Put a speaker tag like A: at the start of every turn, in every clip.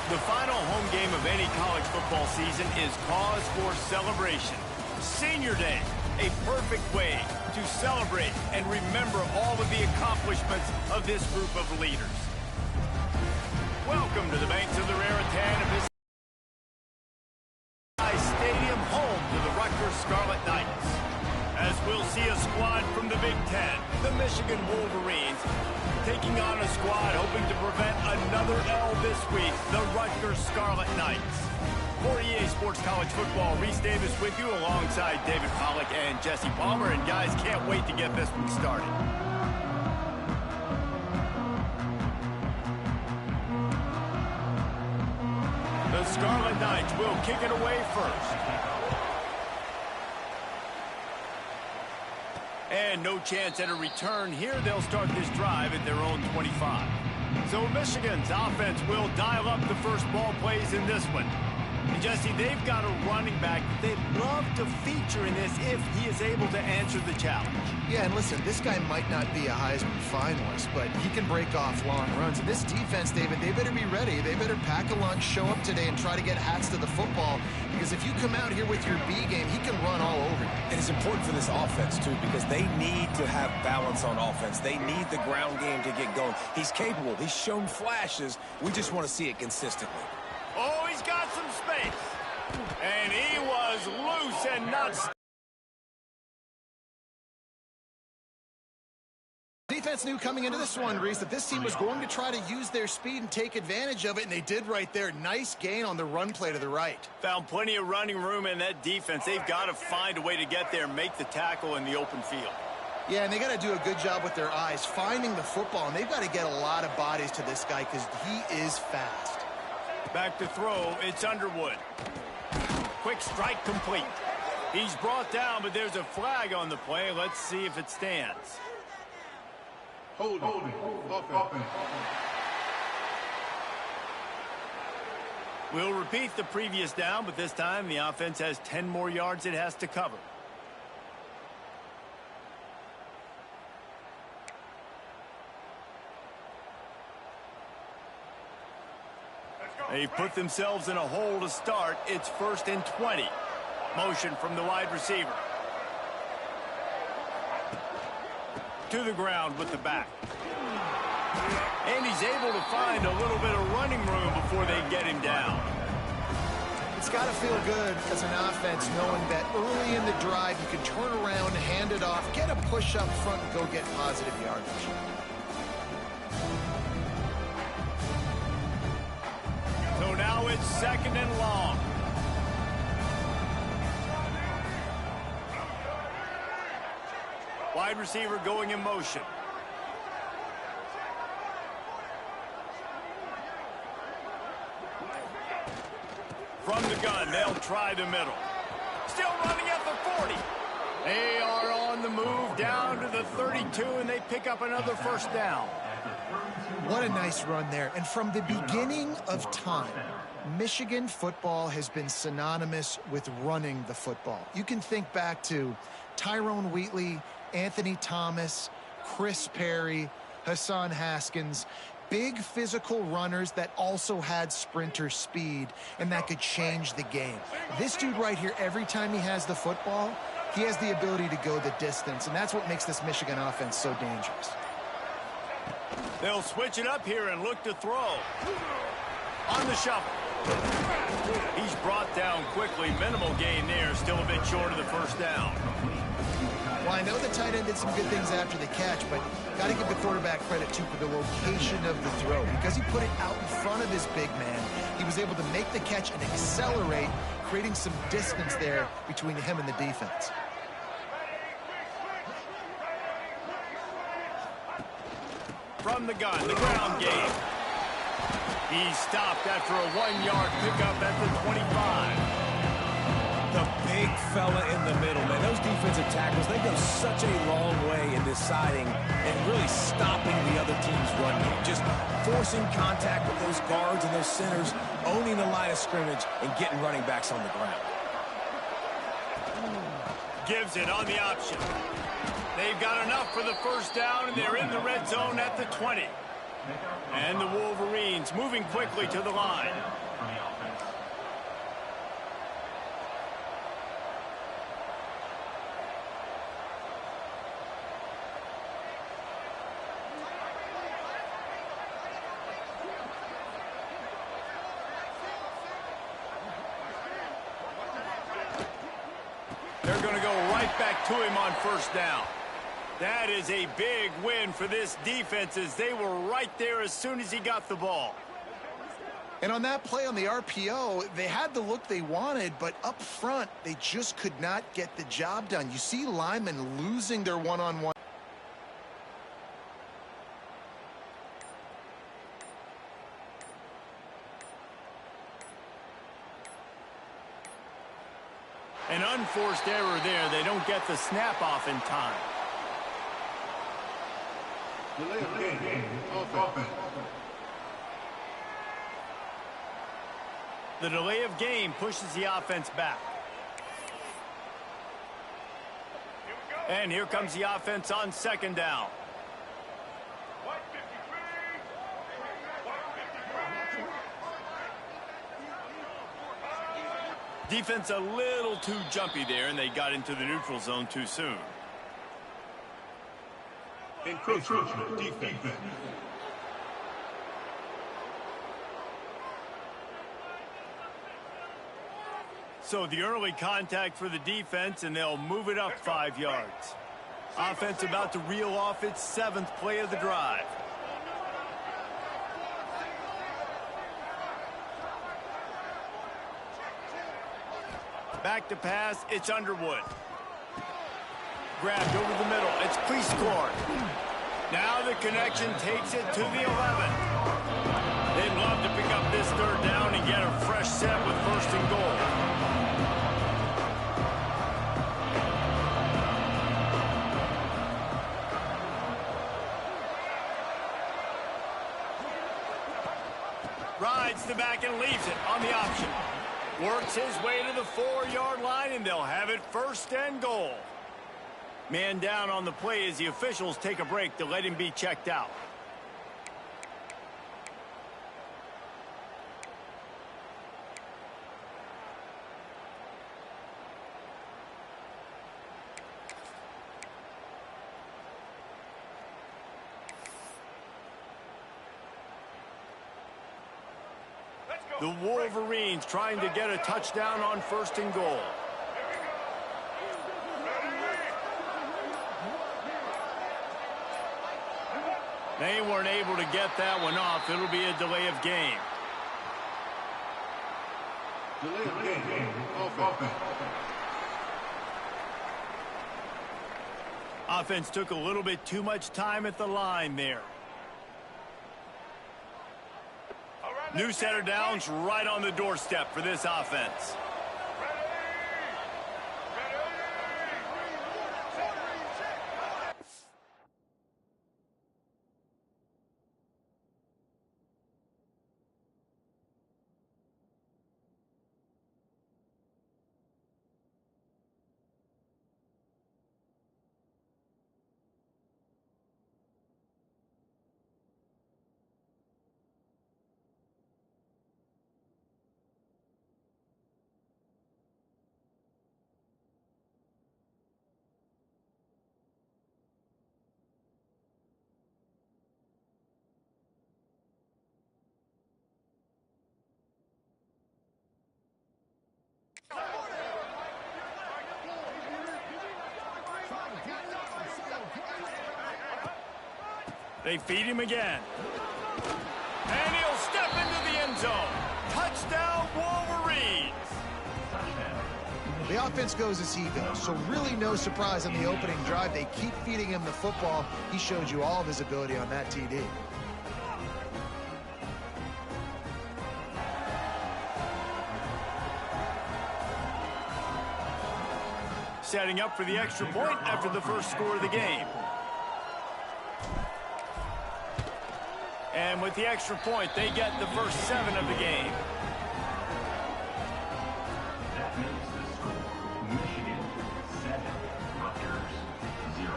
A: The final home game of any college football season is cause for celebration. Senior Day, a perfect way to celebrate and remember all of the accomplishments of this group of leaders. Welcome to the banks of the Raritan of this Stadium, home to the Rutgers Scarlet Knights. As we'll see a squad from the Big Ten, the Michigan Wolverines, taking on a squad hoping to prevent another L this week, the Rutgers Scarlet Knights. For EA Sports College Football, Reese Davis with you alongside David Pollack and Jesse Palmer. And guys, can't wait to get this one started. The Scarlet Knights will kick it away first. And no chance at a return here. They'll start this drive at their own 25. So Michigan's offense will dial up the first ball plays in this one. And Jesse, they've got a running back that they'd love to feature in this if he is able to answer the challenge.
B: Yeah, and listen, this guy might not be a Heisman finalist, but he can break off long runs. And this defense, David, they better be ready. They better pack a lunch, show up today, and try to get hats to the football. Because if you come out here with your B game, he can run all over you.
C: And it's important for this offense, too, because they need to have balance on offense. They need the ground game to get going. He's capable. He's shown flashes. We just want to see it consistently.
A: Oh, he's got some space. And he was loose and not...
B: Defense knew coming into this one, Reese, that this team was going to try to use their speed and take advantage of it, and they did right there. Nice gain on the run play to the right.
A: Found plenty of running room in that defense. They've got to find a way to get there and make the tackle in the open field.
B: Yeah, and they got to do a good job with their eyes, finding the football, and they've got to get a lot of bodies to this guy because he is fast.
A: Back to throw, it's Underwood. Quick strike complete. He's brought down, but there's a flag on the play. Let's see if it stands.
D: Hold it.
A: We'll repeat the previous down, but this time the offense has 10 more yards it has to cover. They've put themselves in a hole to start. It's 1st and 20. Motion from the wide receiver. To the ground with the back. And he's able to find a little bit of running room before they get him down.
B: It's got to feel good as an offense knowing that early in the drive you can turn around, hand it off, get a push up front, and go get positive yardage.
A: So now it's 2nd and long. Wide receiver going in motion. From the gun, they'll try the middle. Still running at the 40. They are on the move down to the 32, and they pick up another first down.
B: What a nice run there. And from the beginning of time, Michigan football has been synonymous with running the football. You can think back to Tyrone Wheatley, Anthony Thomas, Chris Perry, Hassan Haskins, big physical runners that also had sprinter speed and that could change the game. This dude right here, every time he has the football, he has the ability to go the distance, and that's what makes this Michigan offense so dangerous.
A: They'll switch it up here and look to throw. On the shuffle. He's brought down quickly. Minimal gain there. Still a bit short of the first down.
B: Well, I know the tight end did some good things after the catch, but got to give the quarterback credit, too, for the location of the throw. Because he put it out in front of his big man, he was able to make the catch and accelerate, creating some distance there between him and the defense.
A: From the gun, the ground game. He's stopped after a 1-yard pickup at the 25.
C: The big fella in the middle, man. Those defensive tackles, they go such a long way in deciding and really stopping the other team's run game. Just forcing contact with those guards and those centers, owning the line of scrimmage, and getting running backs on the ground.
A: Gives it on the option. They've got enough for the first down, and they're in the red zone at the 20. And the Wolverines defense moving quickly to the line. They're going to go right back to him on first down. That is a big win for this defense as they were right there as soon as he got the ball.
B: And on that play on the RPO, they had the look they wanted, but up front, they just could not get the job done. You see linemen losing their one-on-one.
A: An unforced error there. They don't get the snap off in time.
D: Delay of game. Offense.
A: The delay of game pushes the offense back. And here comes the offense on second down. Defense a little too jumpy there, and they got into the neutral zone too soon.
D: Encroachment defense.
A: So the early contact for the defense, and they'll move it up 5 yards. Offense about to reel off its 7th play of the drive. Back to pass, it's Underwood. Grabbed over the middle, it's Prescore. Now the connection takes it to the 11. They'd love to pick up this third down and get a fresh set with first and goal. Rides the back and leaves it on the option. Works his way to the 4-yard line, and they'll have it first and goal. Man down on the play as the officials take a break to let him be checked out. The Wolverines trying to get a touchdown on first and goal. They weren't able to get that one off. It'll be a delay of game.
D: Delay of game. Offense.
A: Offense took a little bit too much time at the line there. New set of downs right on the doorstep for this offense. They feed him again. And he'll step into the end zone. Touchdown, Wolverines.
B: The offense goes as he goes, so really no surprise on the opening drive. They keep feeding him the football. He showed you all of his ability on that TD.
A: Setting up for the extra point after the first score of the game. And with the extra point, they get the first 7 of the game.
E: That makes the score Michigan 7, Rutgers 0.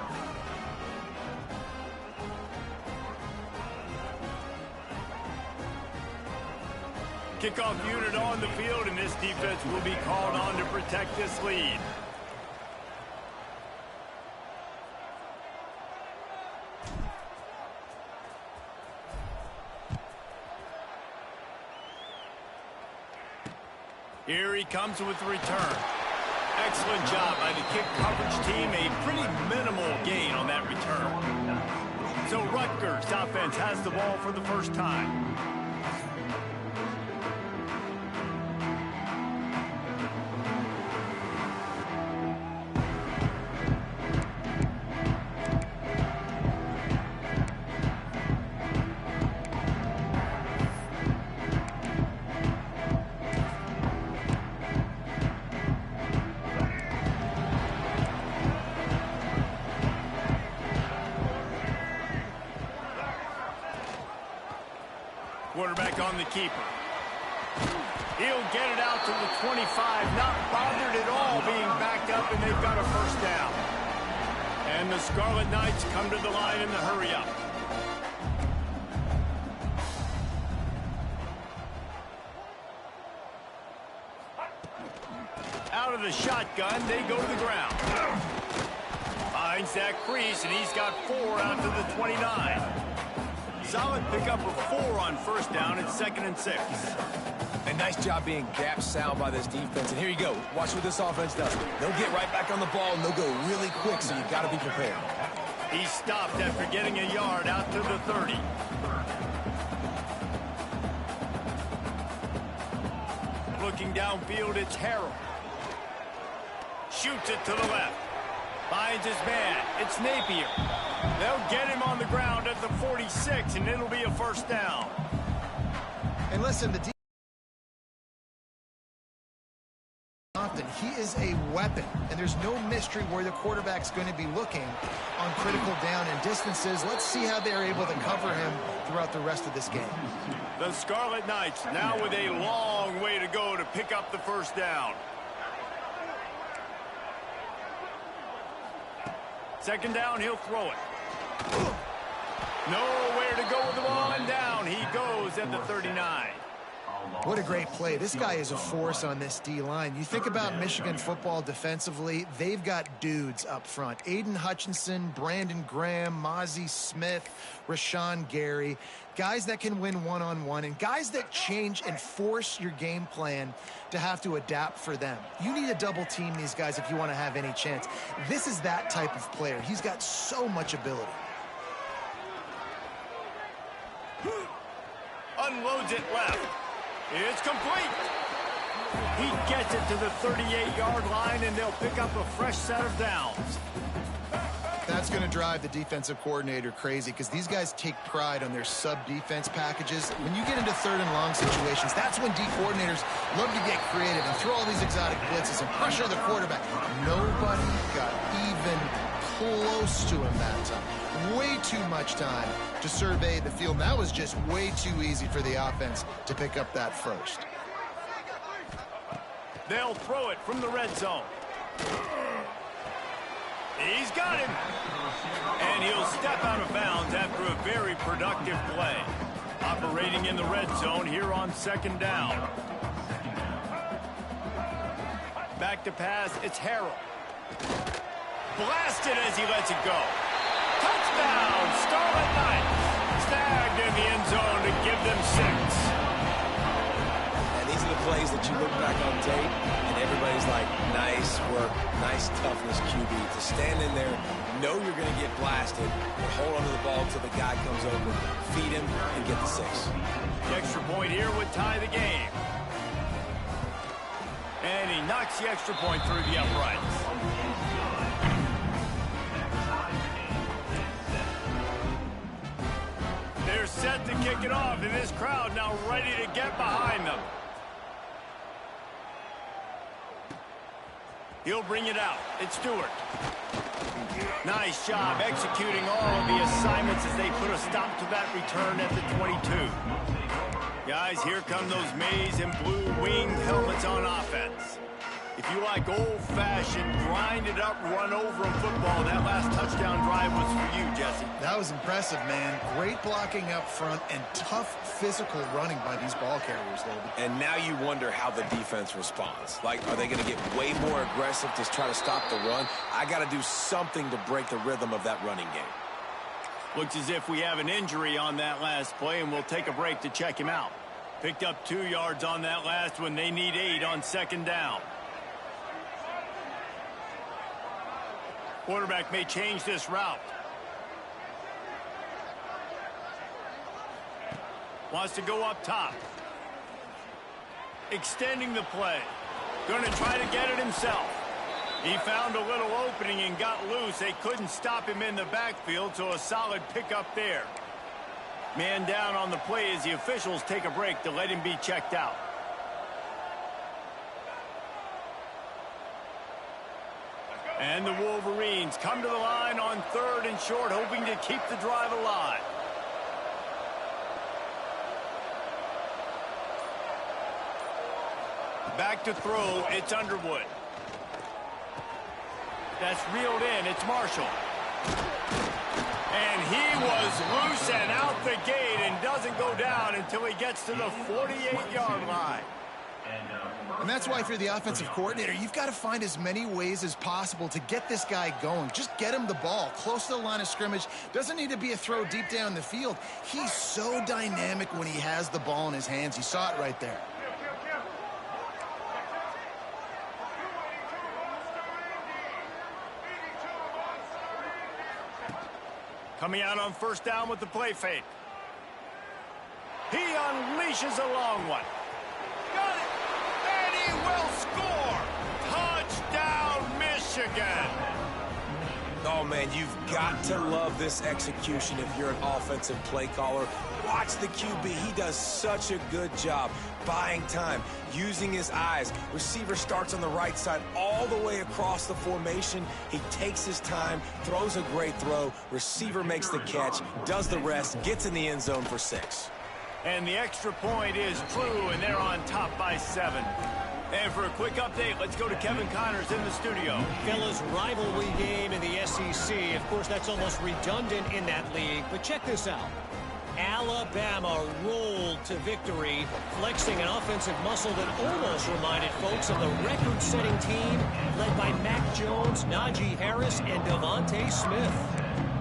A: Kickoff unit on the field, and this defense will be called on to protect this lead. Here he comes with the return. Excellent job by the kick coverage team. A pretty minimal gain on that return. So Rutgers offense has the ball for the first time. Quarterback on the keeper. He'll get it out to the 25, not bothered at all being backed up, and they've got a first down. And the Scarlet Knights come to the line in the hurry-up. Out of the shotgun, they go to the ground. Finds that crease, and he's got 4 out to the 29. Solid pickup of 4 on first down. It's 2nd and 6.
C: And nice job being gap sound by this defense. And here you go. Watch what this offense does. They'll get right back on the ball, and they'll go really quick, so you got to be prepared.
A: He stopped after getting a yard out to the 30. Looking downfield, it's Harrell. Shoots it to the left. Finds his man. It's Napier. They'll get him on the ground at the 46, and it'll be a first down.
B: And listen, the often he is a weapon, and there's no mystery where the quarterback's going to be looking on critical down and distances. Let's see how they're able to cover him throughout the rest of this game.
A: The Scarlet Knights now with a long way to go to pick up the first down. 2nd down, he'll throw it. Nowhere to go with the ball, and down he goes at the 39.
B: What a great play. This guy is a force on this D-line. You think about Michigan football defensively, they've got dudes up front. Aiden Hutchinson, Brandon Graham, Mozzie Smith, Rashawn Gary. Guys that can win one-on-one, and guys that change and force your game plan to have to adapt for them. You need to double team these guys if you want to have any chance. This is that type of player. He's got so much ability.
A: Unloads it left. It's complete. He gets it to the 38-yard line, and they'll pick up a fresh set of downs.
B: That's going to drive the defensive coordinator crazy because these guys take pride on their sub-defense packages. When you get into 3rd and long situations, that's when D coordinators love to get creative and throw all these exotic blitzes and pressure the quarterback. Nobody got even close to him that time. Way too much time to survey the field. That was just way too easy for the offense to pick up that first.
A: They'll throw it from the red zone. He's got him. And he'll step out of bounds after a very productive play. Operating in the red zone here on 2nd down. Back to pass, it's Harrell. Blasted as he lets it go. Touchdown, Scarlet Knights. Snagged in the end zone to give them 6.
C: And these are the plays that you look back on tape, and everybody's like, nice work, nice toughness, QB. To stand in there, know you're going to get blasted, but hold on to the ball until the guy comes over, feed him, and get the 6.
A: The extra point here would tie the game. And he knocks the extra point through the uprights. They're set to kick it off, and this crowd now ready to get behind them. He'll bring it out. It's Stewart. Nice job executing all of the assignments as they put a stop to that return at the 22. Guys, here come those maize and blue winged helmets on offense. If you like old-fashioned, grind-it-up, run-over-'em football, that last touchdown drive was for you, Jesse.
B: That was impressive, man. Great blocking up front and tough physical running by these ball carriers, David.
C: And now you wonder how the defense responds. Like, are they going to get way more aggressive to try to stop the run? I got to do something to break the rhythm of that running game.
A: Looks as if we have an injury on that last play, and we'll take a break to check him out. Picked up 2 yards on that last one. They need 8 on second down. Quarterback may change this route. Wants to go up top. Extending the play. Going to try to get it himself. He found a little opening and got loose. They couldn't stop him in the backfield, so a solid pickup there. Man down on the play as the officials take a break to let him be checked out. And the Wolverines come to the line on 3rd and short, hoping to keep the drive alive. Back to throw, it's Underwood. That's reeled in, it's Marshall. And he was loose and out the gate and doesn't go down until he gets to the 48-yard line.
B: And that's why if you're the offensive coordinator, you've got to find as many ways as possible to get this guy going. Just get him the ball close to the line of scrimmage. Doesn't need to be a throw deep down the field. He's so dynamic when he has the ball in his hands. You saw it right there.
A: Coming out on first down with the play fake. He unleashes a long one. Got it! And he will score! Touchdown, Michigan!
C: Oh, man, you've got to love this execution if you're an offensive play caller. Watch the QB. He does such a good job buying time, using his eyes. Receiver starts on the right side all the way across the formation. He takes his time, throws a great throw. Receiver makes the catch, does the rest, gets in the end zone for 6.
A: And the extra point is true, and they're on top by 7. And for a quick update, let's go to Kevin Connors in the studio.
F: Fellas, rivalry game in the SEC. Of course, that's almost redundant in that league. But check this out. Alabama rolled to victory, flexing an offensive muscle that almost reminded folks of the record-setting team led by Mac Jones, Najee Harris, and Devontae Smith.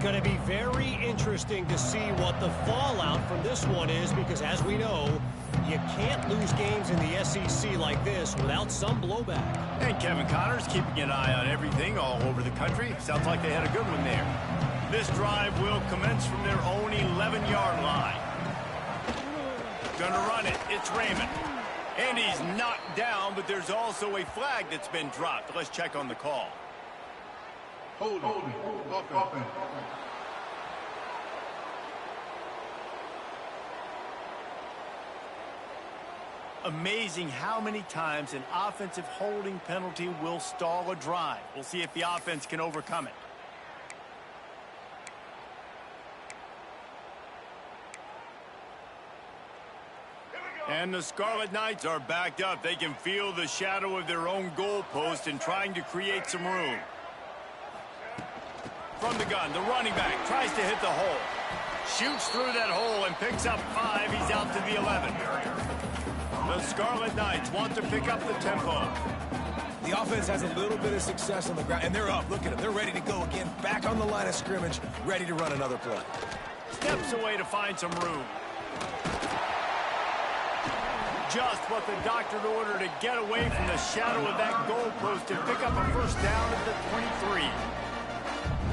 F: Going to be very interesting to see what the fallout from this one is, because as we know, you can't lose games in the SEC like this without some blowback.
A: And Kevin Connors keeping an eye on everything all over the country. Sounds like they had a good one there. This drive will commence from their own 11-yard line. Gonna run it. It's Raymond. And he's knocked down, but there's also a flag that's been dropped. Let's check on the call.
D: Holding. Offense.
A: Amazing how many times an offensive holding penalty will stall a drive. We'll see if the offense can overcome it. And the Scarlet Knights are backed up. They can feel the shadow of their own goalpost and trying to create some room. From the gun, the running back tries to hit the hole. Shoots through that hole and picks up 5. He's out to the 11. The Scarlet Knights want to pick up the tempo.
C: The offense has a little bit of success on the ground, and they're up. Look at them. They're ready to go again. Back on the line of scrimmage, ready to run another play.
A: Steps away to find some room. Just what the doctor ordered to get away from the shadow of that goalpost and pick up a first down at the 23.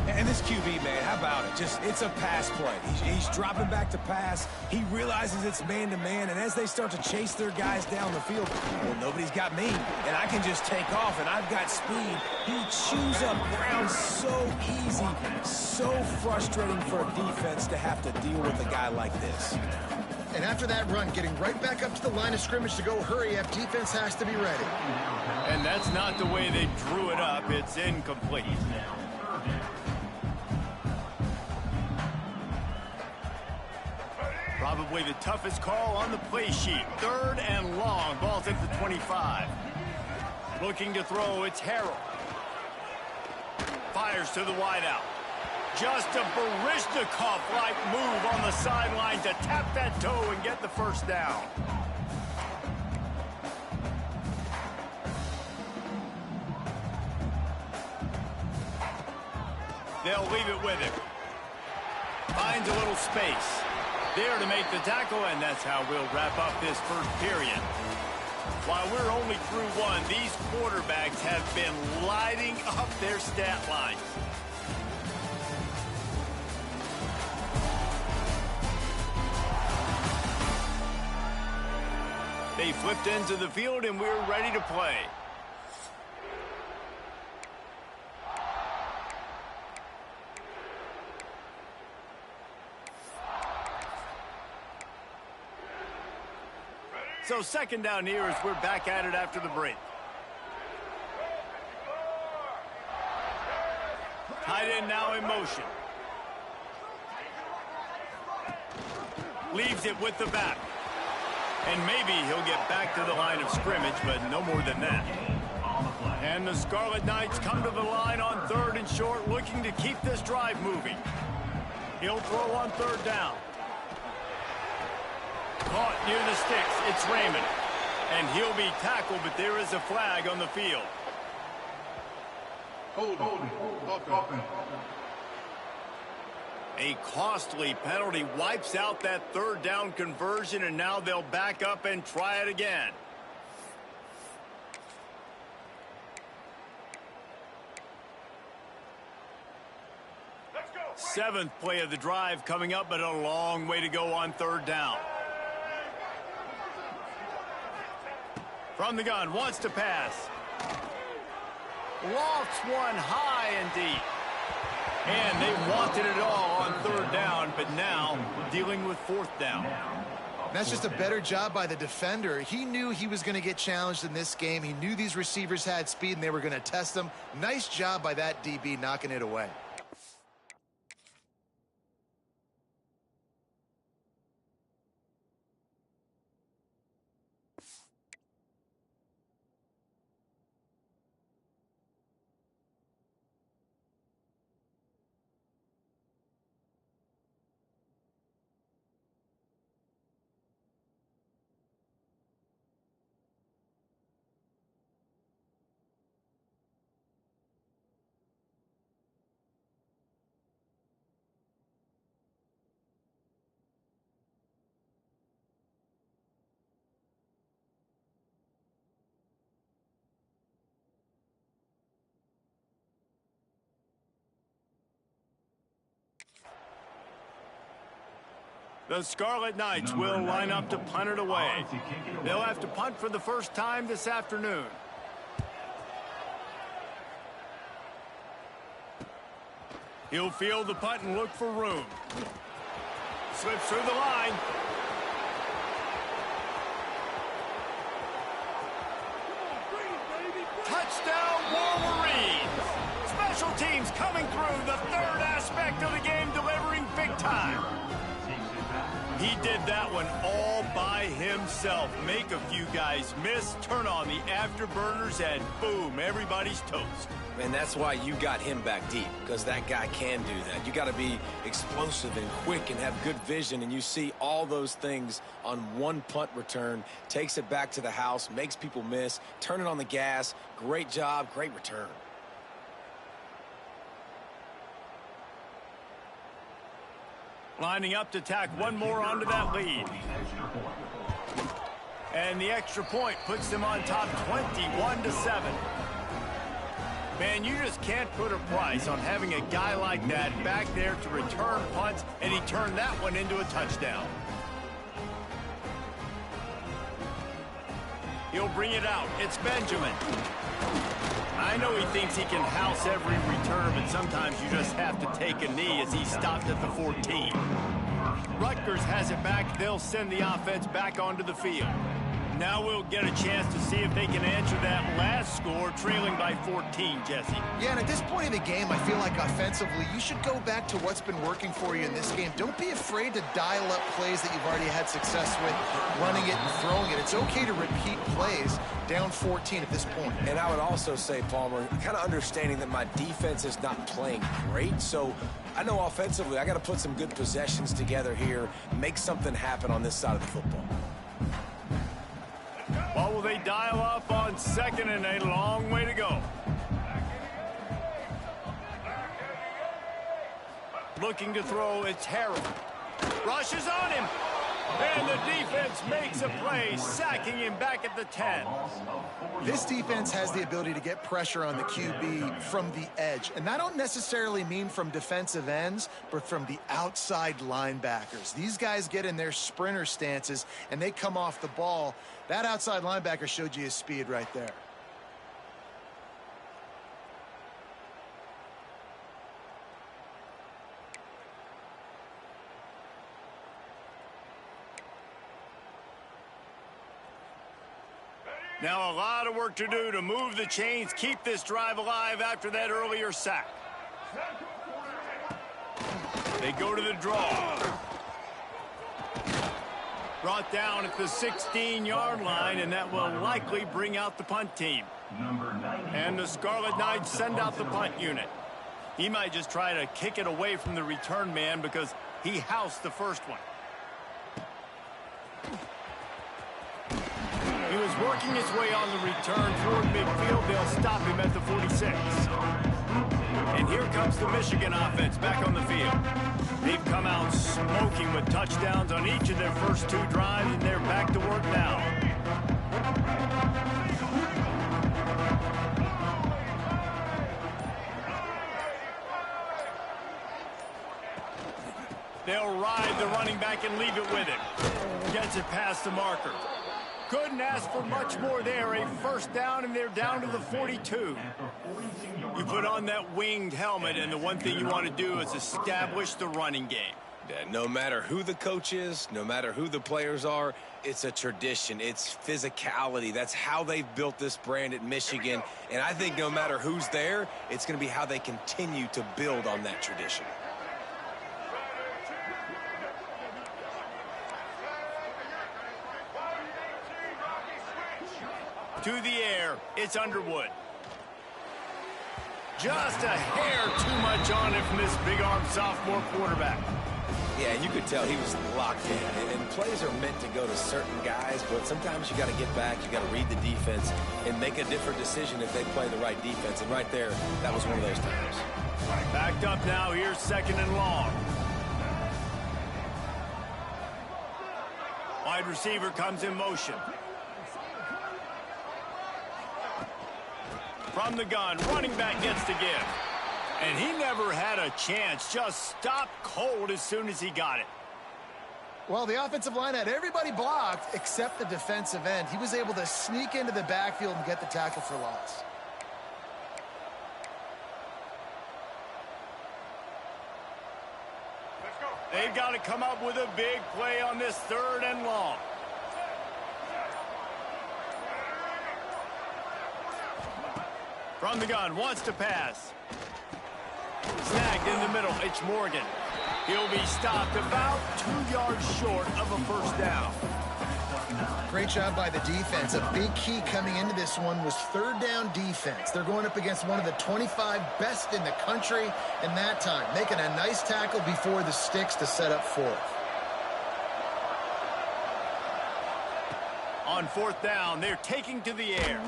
C: And this QB, man, how about it? It's a pass play. He's dropping back to pass. He realizes it's man-to-man, and as they start to chase their guys down the field, well, nobody's got me, and I can just take off, and I've got speed. He chews up ground so easy, so frustrating for a defense to have to deal with a guy like this.
B: And after that run, getting right back up to the line of scrimmage to go hurry up, defense has to be ready.
A: And that's not the way they drew it up. It's incomplete. Probably the toughest call on the play sheet. 3rd and long. Ball's at the 25. Looking to throw, it's Harrell. Fires to the wideout. Just a Baryshnikov-like move on the sideline to tap that toe and get the first down. They'll leave it with him. Finds a little space. There to make the tackle, and that's how we'll wrap up this first period. While we're only through one, these quarterbacks have been lighting up their stat lines. They flipped into the field, and we're ready to play. So second down here as we're back at it after the break. Tight end now in motion. Leaves it with the back. And maybe he'll get back to the line of scrimmage, but no more than that. And the Scarlet Knights come to the line on 3rd and short, looking to keep this drive moving. He'll throw on 3rd down. Caught near the sticks. It's Raymond. And he'll be tackled, but there is a flag on the field.
D: Holding. Offense.
A: A costly penalty wipes out that 3rd down conversion, and now they'll back up and try it again.
D: Let's go.
A: 7th play of the drive coming up, but a long way to go on 3rd down. From the gun, wants to pass. Lofts one high and deep. And they wanted it all on 3rd down, but now dealing with 4th down.
B: That's just a better job by the defender. He knew he was going to get challenged in this game. He knew these receivers had speed and they were going to test him. Nice job by that DB knocking it away.
A: The Scarlet Knights will line up to punt it away. They'll have to punt for the first time this afternoon. He'll field the punt and look for room. Slips through the line. Touchdown, Wolverines! Special teams coming through, the 3rd aspect of the game, delivering big time. He did that one all by himself. Make a few guys miss, turn on the afterburners, and boom, everybody's toast.
C: And that's why you got him back deep, because that guy can do that. You got to be explosive and quick and have good vision, and you see all those things on one punt return. Takes it back to the house, makes people miss, turn it on the gas. Great job, great return.
A: Lining up to tack one more onto that lead. And the extra point puts them on top 21-7. Man, you just can't put a price on having a guy like that back there to return punts, and he turned that one into a touchdown. He'll bring it out. It's Benjamin. I know he thinks he can house every return, but sometimes you just have to take a knee as he stopped at the 14. Rutgers has it back. They'll send the offense back onto the field. Now we'll get a chance to see if they can answer that last score, trailing by 14, Jesse.
B: Yeah, and at this point in the game, I feel like offensively, you should go back to what's been working for you in this game. Don't be afraid to dial up plays that you've already had success with, running it and throwing it. It's okay to repeat plays down 14 at this point.
C: And I would also say, Palmer, kind of understanding that my defense is not playing great, so I know offensively I got to put some good possessions together here, make something happen on this side of the football.
A: Well, will they dial up on second and a long way to go? Looking to throw, it's Harrell. Rushes on him. And the defense makes a play, sacking him back at the 10.
B: This defense has the ability to get pressure on the QB from the edge. And I don't necessarily mean from defensive ends, but from the outside linebackers. These guys get in their sprinter stances, and they come off the ball. That outside linebacker showed you his speed right there.
A: Now a lot of work to do to move the chains, keep this drive alive after that earlier sack. They go to the draw. Brought down at the 16-yard line, and that will likely bring out the punt team. And the Scarlet Knights send out the punt unit. He might just try to kick it away from the return man because he housed the first one. He was working his way on the return toward midfield. They'll stop him at the 46. And here comes the Michigan offense back on the field. They've come out smoking with touchdowns on each of their first two drives, and they're back to work now. They'll ride the running back and leave it with him. Gets it past the marker. Couldn't ask for much more there. A first down, and they're down to the 42. You put on that winged helmet, and the one thing you want to do is establish the running game.
C: Yeah, no matter who the coach is, no matter who the players are, it's a tradition. It's physicality. That's how they've built this brand at Michigan. And I think no matter who's there, it's going to be how they continue to build on that tradition.
A: To the air, it's Underwood. Just a hair too much on it from this big-arm sophomore quarterback.
C: Yeah, you could tell he was locked in. And plays are meant to go to certain guys, but sometimes you got to get back, you got to read the defense, and make a different decision if they play the right defense. And right there, that was one of those times.
A: Backed up now, here's second and long. Wide receiver comes in motion. From the gun, running back gets to give. And he never had a chance, just stopped cold as soon as he got it.
B: Well, the offensive line had everybody blocked except the defensive end. He was able to sneak into the backfield and get the tackle for loss.
A: They've got to come up with a big play on this third and long. From the gun, wants to pass. Snagged in the middle, it's Morgan. He'll be stopped about 2 yards short of a first down.
B: Great job by the defense. A big key coming into this one was third down defense. They're going up against one of the 25 best in the country in that time, making a nice tackle before the sticks to set up fourth.
A: On fourth down, they're taking to the air.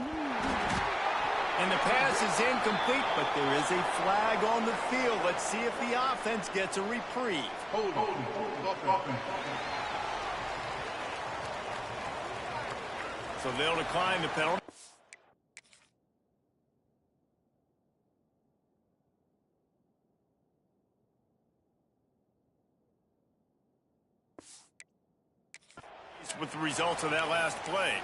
A: And the pass is incomplete, but there is a flag on the field. Let's see if the offense gets a reprieve.
D: Hold.
A: So they'll decline the penalty. With the results of that last play.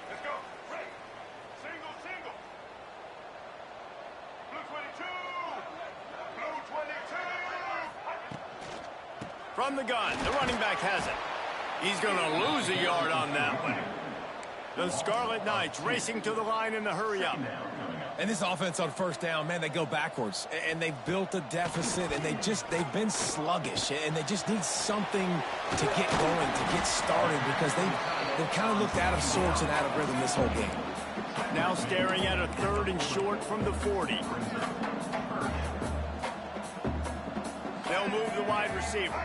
D: Let's go. Ready. Single. Blue 22. Blue 22.
A: From the gun, the running back has it. He's going to lose a yard on that one. The Scarlet Knights racing to the line in the hurry-up.
C: And this offense on first down, man, they go backwards. And they've built a deficit, and they've been sluggish. And they just need something to get going, to get started, because they've kind of looked out of sorts and out of rhythm this whole game.
A: Now staring at a 3rd and short from the 40. They'll move the wide receiver.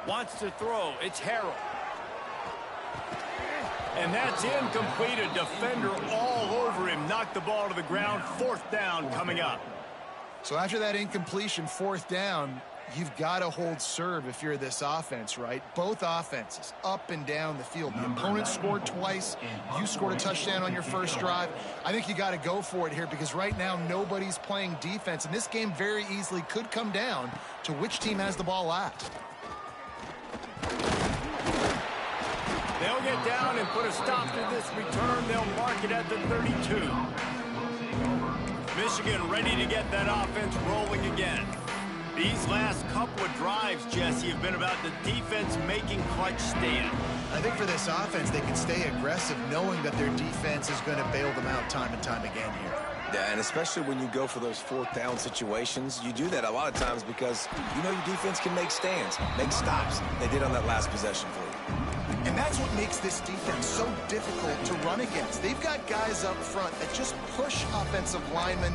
A: Wants to throw. It's Harrell. And that's incomplete. A defender all over him. Knocked the ball to the ground. 4th down coming up.
B: So after that incompletion, 4th down, you've got to hold serve if you're this offense, right? Both offenses up and down the field. The opponent scored twice. You scored a touchdown on your first drive. I think you got to go for it here because right now nobody's playing defense. And this game very easily could come down to which team has the ball last.
A: They'll get down and put a stop to this return. They'll mark it at the 32. Michigan ready to get that offense rolling again. These last couple of drives, Jesse, have been about the defense making clutch stand.
B: I think for this offense, they can stay aggressive knowing that their defense is going to bail them out time and time again here.
C: Yeah, and especially when you go for those 4th down situations, you do that a lot of times because you know your defense can make stands, make stops. They did on that last possession for you.
B: And that's what makes this defense so difficult to run against. They've got guys up front that just push offensive linemen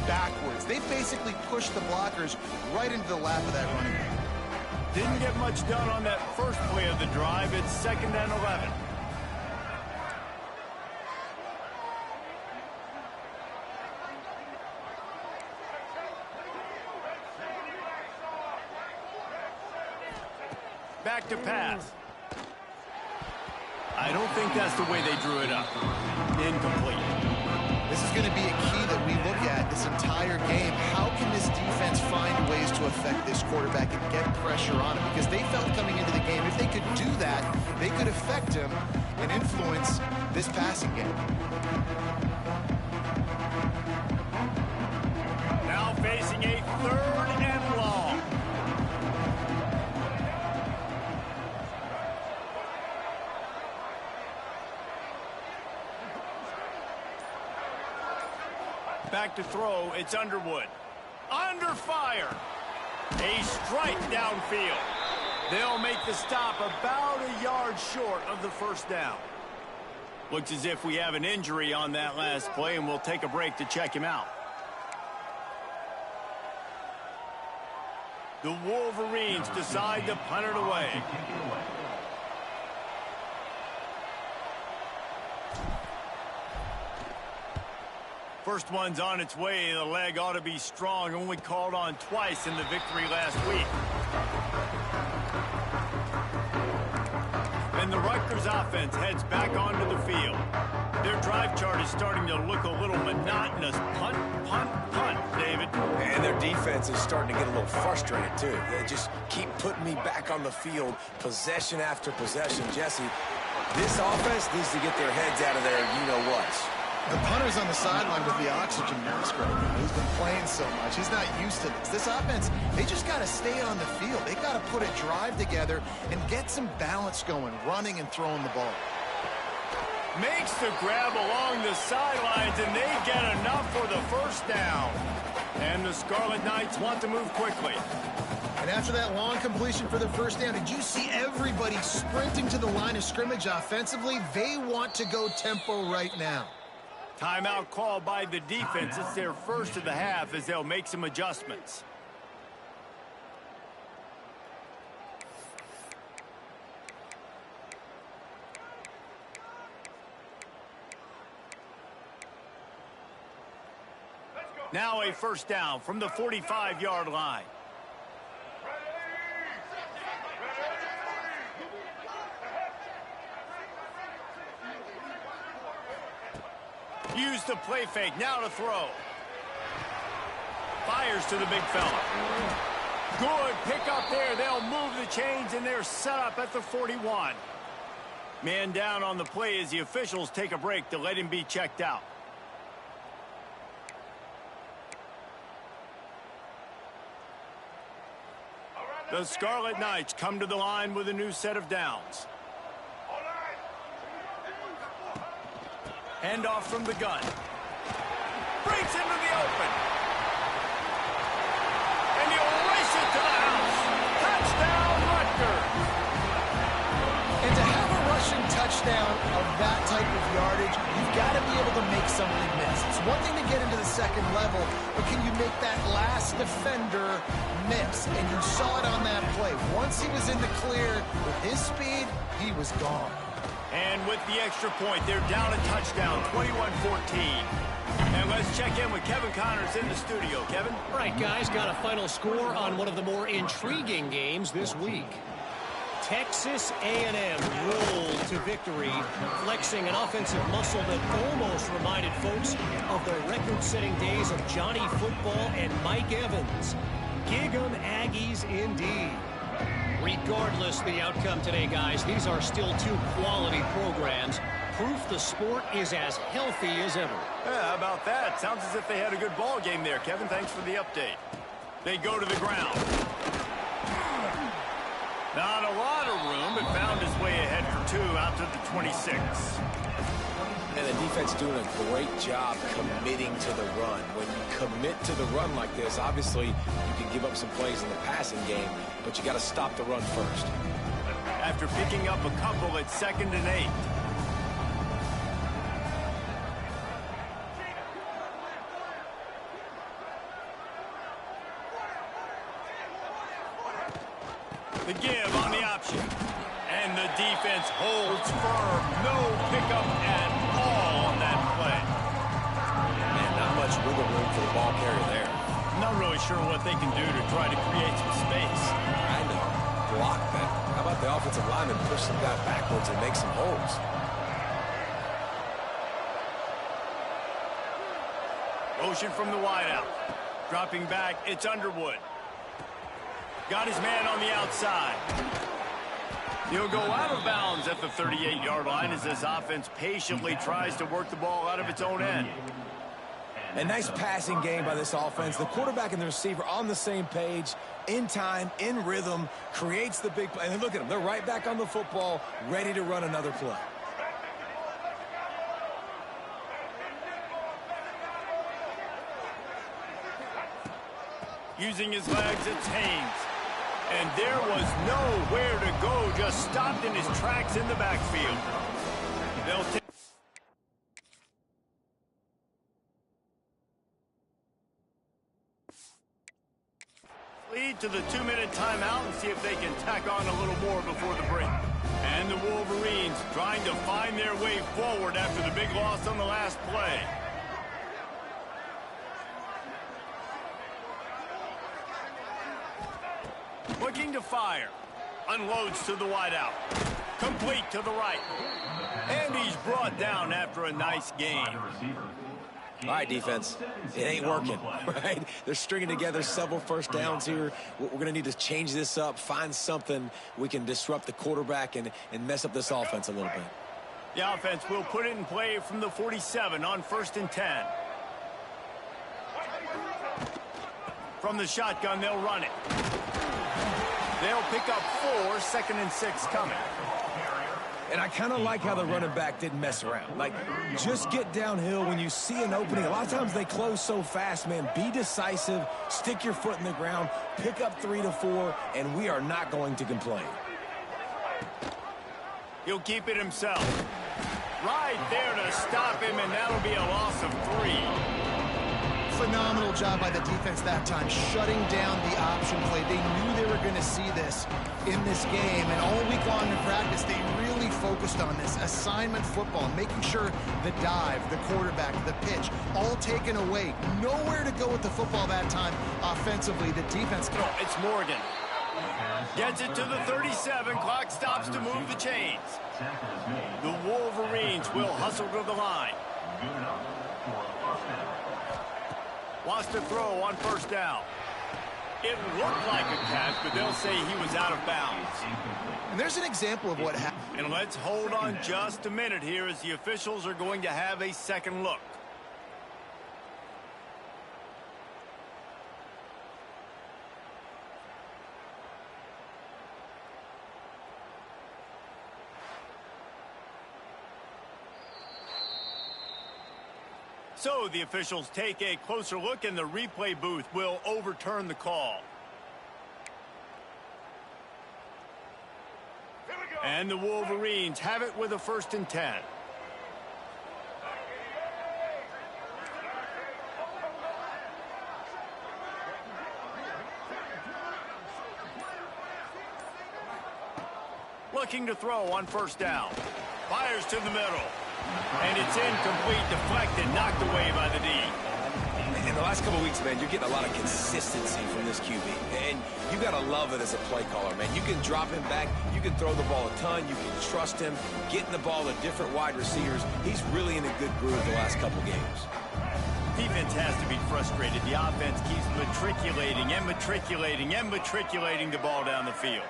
B: backwards. They basically push the blockers right into the lap of that running back.
A: Didn't get much done on that first play of the drive. It's 2nd and 11. Back to pass. I don't think that's the way they drew it up. Incomplete.
B: This is going to be a key that we look at this entire game. How can this defense find ways to affect this quarterback and get pressure on him? Because they felt coming into the game, if they could do that, they could affect him and influence this passing game.
A: Now facing a 3rd and long. Back to throw, it's Underwood. Under fire. A strike downfield. They'll make the stop about a yard short of the 1st down. Looks as if we have an injury on that last play, and we'll take a break to check him out. The Wolverines decide to punt it away. First one's on its way. The leg ought to be strong. Only called on twice in the victory last week. And the Rutgers offense heads back onto the field. Their drive chart is starting to look a little monotonous. Punt, punt, punt, David.
C: And their defense is starting to get a little frustrated, too. They just keep putting me back on the field, possession after possession. Jesse, this offense needs to get their heads out of their you-know-whats.
B: The punter's on the sideline with the oxygen mask right now. He's been playing so much. He's not used to this. This offense, they just got to stay on the field. They got to put a drive together and get some balance going, running and throwing the ball.
A: Makes the grab along the sidelines, and they get enough for the 1st down. And the Scarlet Knights want to move quickly.
B: And after that long completion for the 1st down, did you see everybody sprinting to the line of scrimmage offensively? They want to go tempo right now.
A: Timeout called by the defense. It's their first of the half as they'll make some adjustments. Now a 1st down from the 45-yard line. Use the play fake, now to throw. Fires to the big fella. Good pick up there. They'll move the chains, and they're set up at the 41. Man down on the play as the officials take a break to let him be checked out. The Scarlet Knights come to the line with a new set of downs. Handoff from the gun. Breaks into the open. And he'll race it to the house. Touchdown, Rutgers.
B: And to have a rushing touchdown of that type of yardage, you've got to be able to make somebody miss. It's one thing to get into the second level, but can you make that last defender miss? And you saw it on that play. Once he was in the clear with his speed, he was gone.
A: And with the extra point, they're down a touchdown, 21-14. And let's check in with Kevin Connors in the studio. Kevin?
F: All right, guys, got a final score on one of the more intriguing games this week. Texas A&M rolled to victory, flexing an offensive muscle that almost reminded folks of the record-setting days of Johnny Football and Mike Evans. Gig 'em Aggies indeed. Regardless the outcome today, guys, these are still two quality programs. Proof the sport is as healthy as ever.
A: Yeah, how about that? Sounds as if they had a good ball game there, Kevin. Thanks for the update. They go to the ground. Not a lot of room, but found his way ahead for two out to the 26.
C: And the defense doing a great job committing to the run. When you commit to the run like this, obviously you can give up some plays in the passing game, but you got to stop the run first.
A: After picking up a couple at 2nd and 8. The give on the option. And the defense holds firm. No pickup at all on that play.
C: And not much wiggle room for the ball carrier there.
A: Not really sure what they can do to try to create some space.
C: I know. Block that. How about the offensive lineman push some guy backwards and make some holes?
A: Motion from the wideout. Dropping back, it's Underwood. Got his man on the outside. He'll go out of bounds at the 38-yard line as this offense patiently tries to work the ball out of its own end.
C: A nice passing game by this offense. The quarterback and the receiver on the same page, in time, in rhythm, creates the big play. And look at them. They're right back on the football, ready to run another play.
A: Using his legs, it's Haynes. And there was nowhere to go, just stopped in his tracks in the backfield. They'll take lead to the 2-minute timeout and see if they can tack on a little more before the break. And the Wolverines trying to find their way forward after the big loss on the last play. Looking to fire. Unloads to the wideout. Complete to the right. And he's brought down after a nice game.
C: All right, defense. It ain't working, right? They're stringing together several first downs here. We're going to need to change this up, find something we can disrupt the quarterback and mess up this offense a little bit.
A: The offense will put it in play from the 47 on 1st and 10. From the shotgun, they'll run it. They'll pick up 4, 2nd and 6 coming.
C: And I kind of like how the running back didn't mess around. Like, just get downhill when you see an opening. A lot of times they close so fast, man. Be decisive, stick your foot in the ground, pick up 3 to 4, and we are not going to complain.
A: He'll keep it himself. Right there to stop him, and that'll be a loss of 3.
B: Phenomenal job by the defense that time, shutting down the option play. They knew they were going to see this in this game, and all week long in practice, they really focused on this assignment football, making sure the dive, the quarterback, the pitch, all taken away. Nowhere to go with the football that time offensively. The defense...
A: It's Morgan. Gets it to the 37. Clock stops to move the chains. The Wolverines will hustle to the line. Wants to throw on 1st down. It looked like a catch, but they'll say he was out of bounds.
B: And there's an example of what happened.
A: And let's hold on just a minute here as the officials are going to have a second look. So the officials take a closer look, and the replay booth will overturn the call. And the Wolverines have it with a 1st and 10. Looking to throw on 1st down. Fires to the middle. And it's incomplete, deflected, knocked away by the D.
C: In the last couple of weeks, man, you're getting a lot of consistency from this QB. And you got to love it as a play caller, man. You can drop him back. You can throw the ball a ton. You can trust him. Getting the ball to different wide receivers. He's really in a good groove the last couple games.
A: Defense has to be frustrated. The offense keeps matriculating and matriculating and matriculating the ball down the field.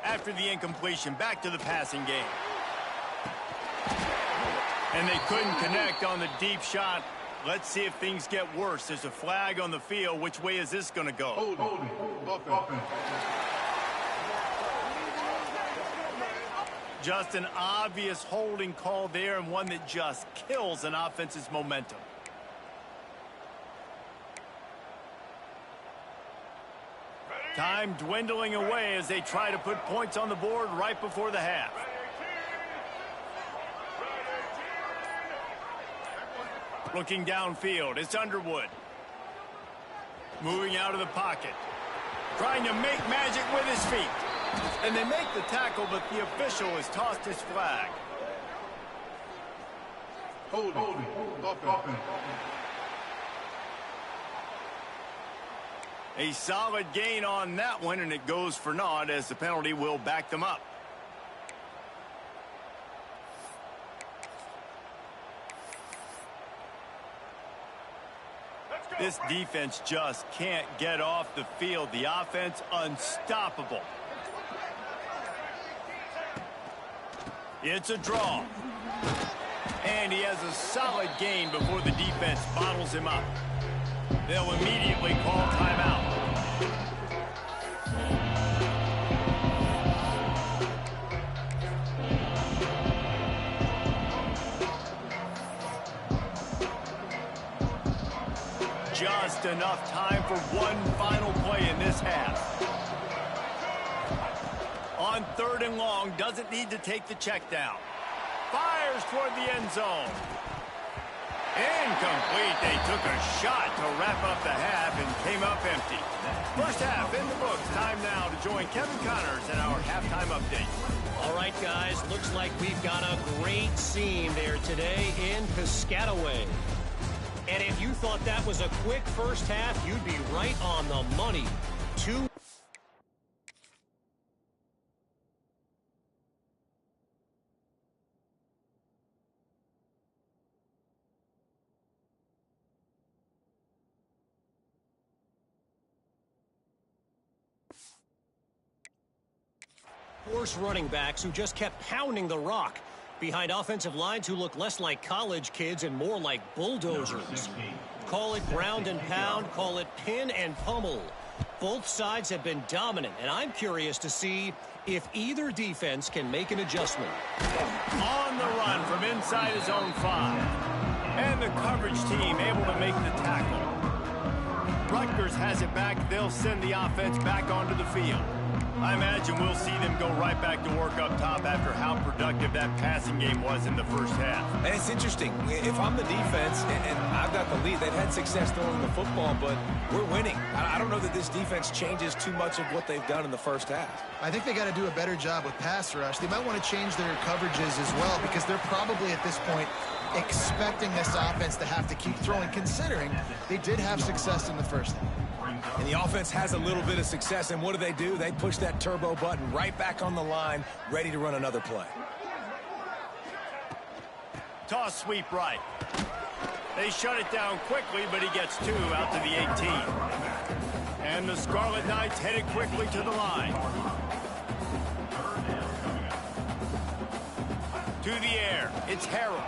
A: After the incompletion, back to the passing game. And they couldn't connect on the deep shot. Let's see if things get worse. There's a flag on the field. Which way is this going to go? Just an obvious holding call there, and one that just kills an offense's momentum. Time dwindling away as they try to put points on the board right before the half. Looking downfield, it's Underwood. Moving out of the pocket. Trying to make magic with his feet. And they make the tackle, but the official has tossed his flag.
D: Holding.
A: A solid gain on that one, and it goes for naught as the penalty will back them up. This defense just can't get off the field. The offense unstoppable. It's a draw. And he has a solid gain before the defense bottles him up. They'll immediately call timeout. Just enough time for one final play in this half. On 3rd and long, doesn't need to take the check down. Fires toward the end zone. Incomplete. They took a shot to wrap up the half and came up empty. First half in the books. Time now to join Kevin Connors in our halftime update.
F: All right, guys. Looks like we've got a great scene there today in Piscataway. And if you thought that was a quick first half, you'd be right on the money. Force running backs who just kept pounding the rock behind offensive lines who look less like college kids and more like bulldozers. Call it ground and pound, call it pin and pummel. Both sides have been dominant, and I'm curious to see if either defense can make an adjustment.
A: On the run from inside his own 5. And the coverage team able to make the tackle. Rutgers has it back. They'll send the offense back onto the field. I imagine we'll see them go right back to work up top after how productive that passing game was in the first half.
C: And it's interesting. If I'm the defense and I've got the lead, they've had success throwing the football, but we're winning. I don't know that this defense changes too much of what they've done in the first half.
B: I think they got to do a better job with pass rush. They might want to change their coverages as well because they're probably at this point expecting this offense to have to keep throwing, considering they did have success in the first half.
C: And the offense has a little bit of success, and what do? They push that turbo button right back on the line, ready to run another play.
A: Toss sweep right. They shut it down quickly, but he gets 2 out to the 18. And the Scarlet Knights headed quickly to the line. To the air, it's Harrell.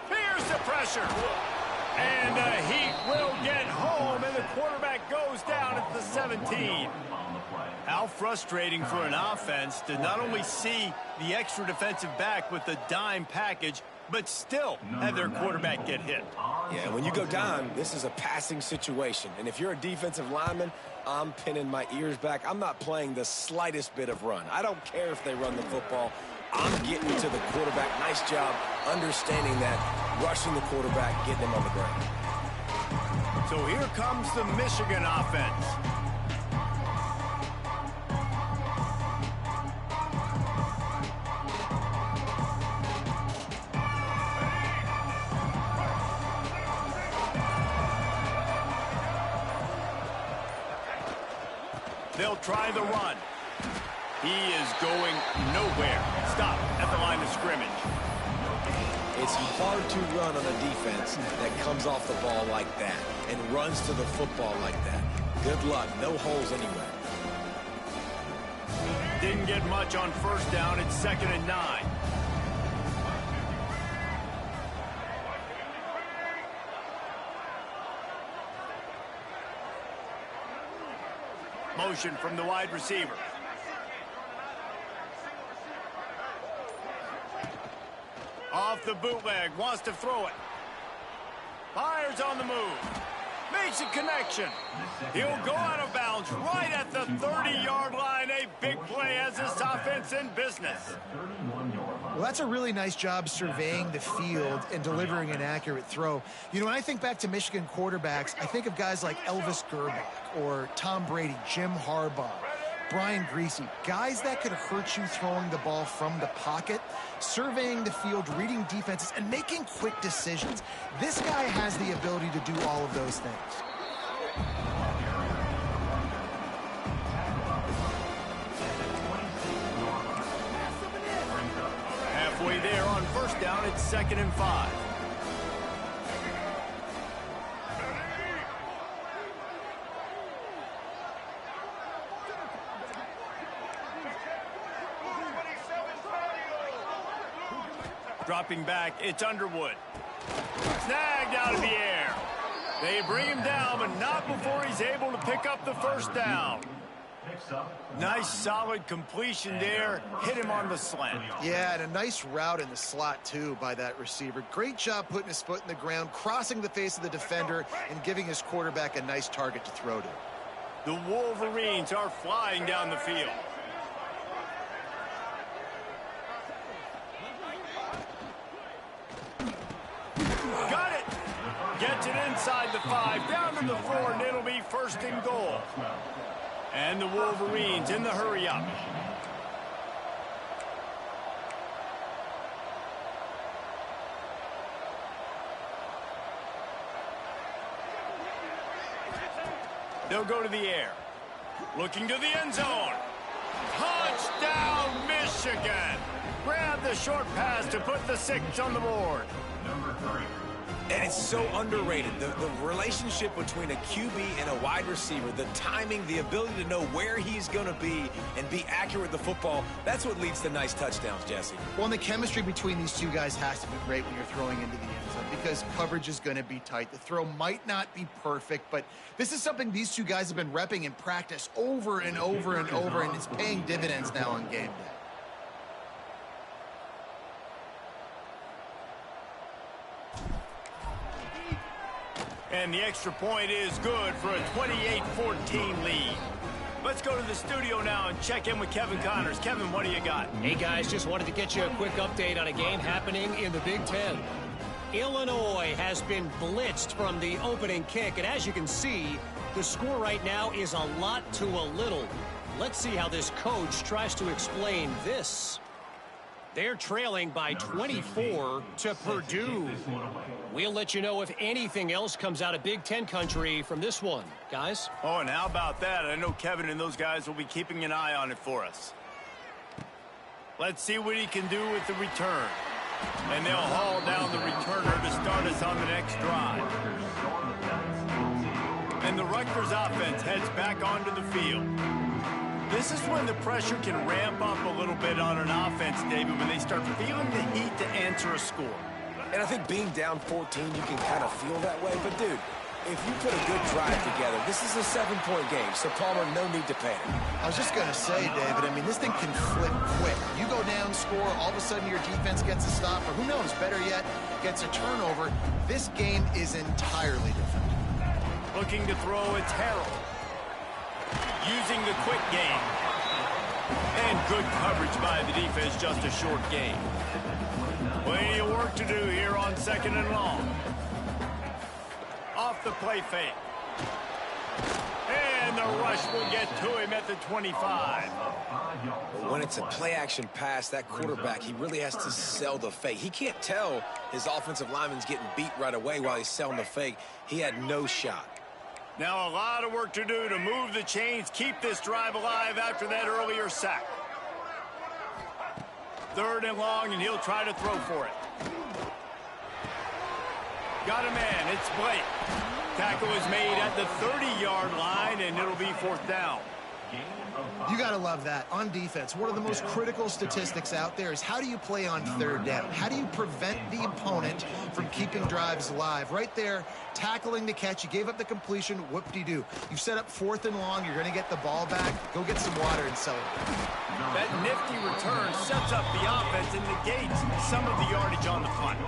A: Here's the pressure. And the Heat will get home, and the quarterback goes down at the 17. How frustrating for an offense to not only see the extra defensive back with the dime package, but still have their quarterback get hit.
C: Yeah, when you go down, this is a passing situation. And if you're a defensive lineman, I'm pinning my ears back. I'm not playing the slightest bit of run. I don't care if they run the football. I'm getting to the quarterback. Nice job understanding that, rushing the quarterback, getting him on the ground.
A: So here comes the Michigan offense. They'll try the run. He is going nowhere. Stop at the line of scrimmage.
C: It's hard to run on a defense that comes off the ball like that and runs to the football like that. Good luck. No holes anywhere.
A: Didn't get much on first down. It's 2nd and 9. Motion from the wide receiver. Off the bootleg, wants to throw it. Fires on the move. Makes a connection. He'll go out of bounds right at the 30-yard line. A big play as this offense in business.
B: Well, that's a really nice job surveying the field and delivering an accurate throw. You know, when I think back to Michigan quarterbacks, I think of guys like Elvis Gerbach or Tom Brady, Jim Harbaugh, Brian Greasy, guys that could hurt you throwing the ball from the pocket, surveying the field, reading defenses, and making quick decisions. This guy has the ability to do all of those things.
A: Halfway there on first down, it's 2nd and 5. Dropping back, it's Underwood. Snagged out of the air. They bring him down, but not before he's able to pick up the first down. Nice, solid completion there. Hit him on the slant.
B: Yeah, and a nice route in the slot, too, by that receiver. Great job putting his foot in the ground, crossing the face of the defender, and giving his quarterback a nice target to throw to.
A: The Wolverines are flying down the field. Got it. Gets it inside the 5, down to the 4, and it'll be 1st and goal. And the Wolverines in the hurry up. They'll go to the air. Looking to the end zone. Touchdown, Michigan. Grab the short pass to put the 6 on the board.
C: And it's so underrated. The relationship between a QB and a wide receiver, the timing, the ability to know where he's going to be and be accurate with the football, that's what leads to nice touchdowns, Jesse.
B: Well, and the chemistry between these two guys has to be great when you're throwing into the end zone because coverage is going to be tight. The throw might not be perfect, but this is something these two guys have been repping in practice over and over and over, and it's paying dividends now on game day.
A: And the extra point is good for a 28-14 lead. Let's go to the studio now and check in with Kevin Connors. Kevin, what do you got?
F: Hey, guys, just wanted to get you a quick update on a game happening in the Big Ten. Illinois has been blitzed from the opening kick, and as you can see, the score right now is a lot to a little. Let's see how this coach tries to explain this. They're trailing by 24 to Purdue. We'll let you know if anything else comes out of Big Ten country from this one, guys.
A: Oh, and how about that? I know Kevin and those guys will be keeping an eye on it for us. Let's see what he can do with the return. And they'll haul down the returner to start us on the next drive. And the Rutgers offense heads back onto the field. This is when the pressure can ramp up a little bit on an offense, David, when they start feeling the heat to answer a score.
C: And And I think being down 14, you can kind of feel that way. But, dude, if you put a good drive together, this is a 7-point game. So, Palmer, no need to panic.
B: I was just going to say, David, I mean, this thing can flip quick. You go down, score, all of a sudden your defense gets a stop, or who knows, better yet, gets a turnover. This game is entirely different.
A: Looking to throw, it's Harold. Using the quick game. And good coverage by the defense, just a short game. Plenty of work to do here on 2nd and long. Off the play fake. And the rush will get to him at the 25.
C: When it's a play-action pass, that quarterback, he really has to sell the fake. He can't tell his offensive lineman's getting beat right away while he's selling the fake. He had no shot.
A: Now a lot of work to do to move the chains, keep this drive alive after that earlier sack. 3rd and long, and he'll try to throw for it. Got a man, it's Blake. Tackle is made at the 30-yard line, and it'll be 4th down.
B: You got to love that. On defense, one of the most critical statistics out there is how do you play on 3rd down? How do you prevent the opponent from keeping drives alive? Right there, tackling the catch. You gave up the completion. Whoop-de-doo. You've set up 4th and long. You're going to get the ball back. Go get some water and celebrate.
A: That nifty return sets up the offense and negates some of the yardage on the punt.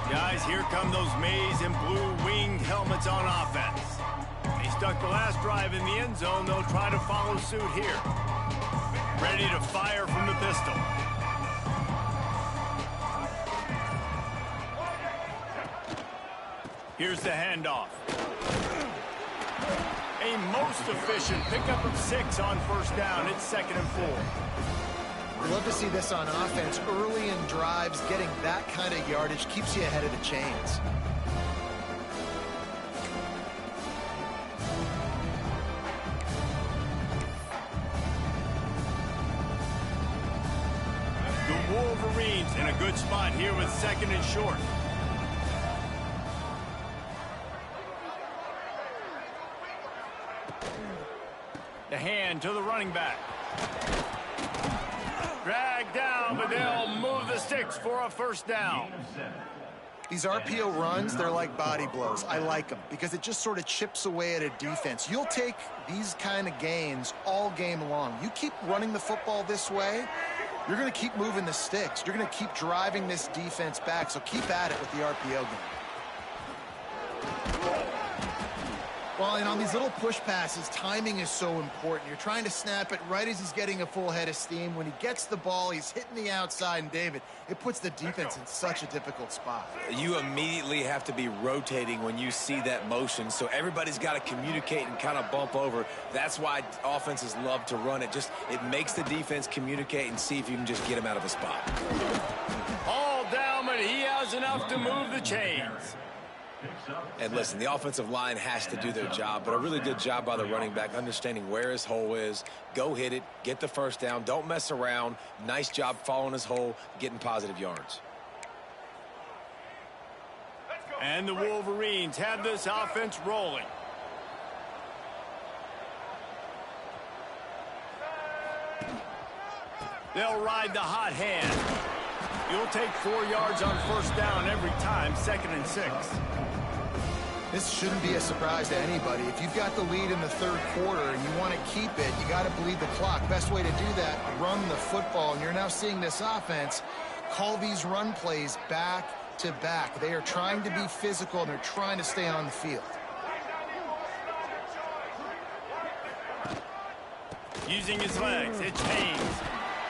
A: Guys, here come those maize and blue winged helmets on offense. They stuck the last drive in the end zone. They'll try to follow suit here. Ready to fire from the pistol. Here's the handoff. A most efficient pickup of 6 on 1st down. It's 2nd and 4.
B: We love to see this on offense. Early in drives, getting that kind of yardage keeps you ahead of the chains.
A: The Wolverines in a good spot here with 2nd and short. The hand to the running back. Dragged down, but they'll move the sticks for a 1st down.
B: These RPO runs, they're like body blows. I like them because it just sort of chips away at a defense. You'll take these kind of gains all game long. You keep running the football this way, you're going to keep moving the sticks. You're going to keep driving this defense back, so keep at it with the RPO game. Well, and on these little push passes, timing is so important. You're trying to snap it right as he's getting a full head of steam. When he gets the ball, he's hitting the outside, and David, it puts the defense in such a difficult spot.
C: You immediately have to be rotating when you see that motion, so everybody's got to communicate and kind of bump over. That's why offenses love to run it. It makes the defense communicate and see if you can just get him out of a spot.
A: All down, but he has enough to move the chains.
C: And listen, the offensive line has to do their job, but a really good job by the running back, understanding where his hole is. Go hit it, get the 1st down, don't mess around. Nice job following his hole, getting positive yards.
A: And the Wolverines have this offense rolling. They'll ride the hot hand. You'll take 4 yards on 1st down every time, 2nd and 6.
B: This shouldn't be a surprise to anybody. If you've got the lead in the 3rd quarter and you want to keep it, you got to bleed the clock. Best way to do that, run the football. And you're now seeing this offense call these run plays back to back. They are trying to be physical, and they're trying to stay on the field.
A: Using his legs, it's Haynes.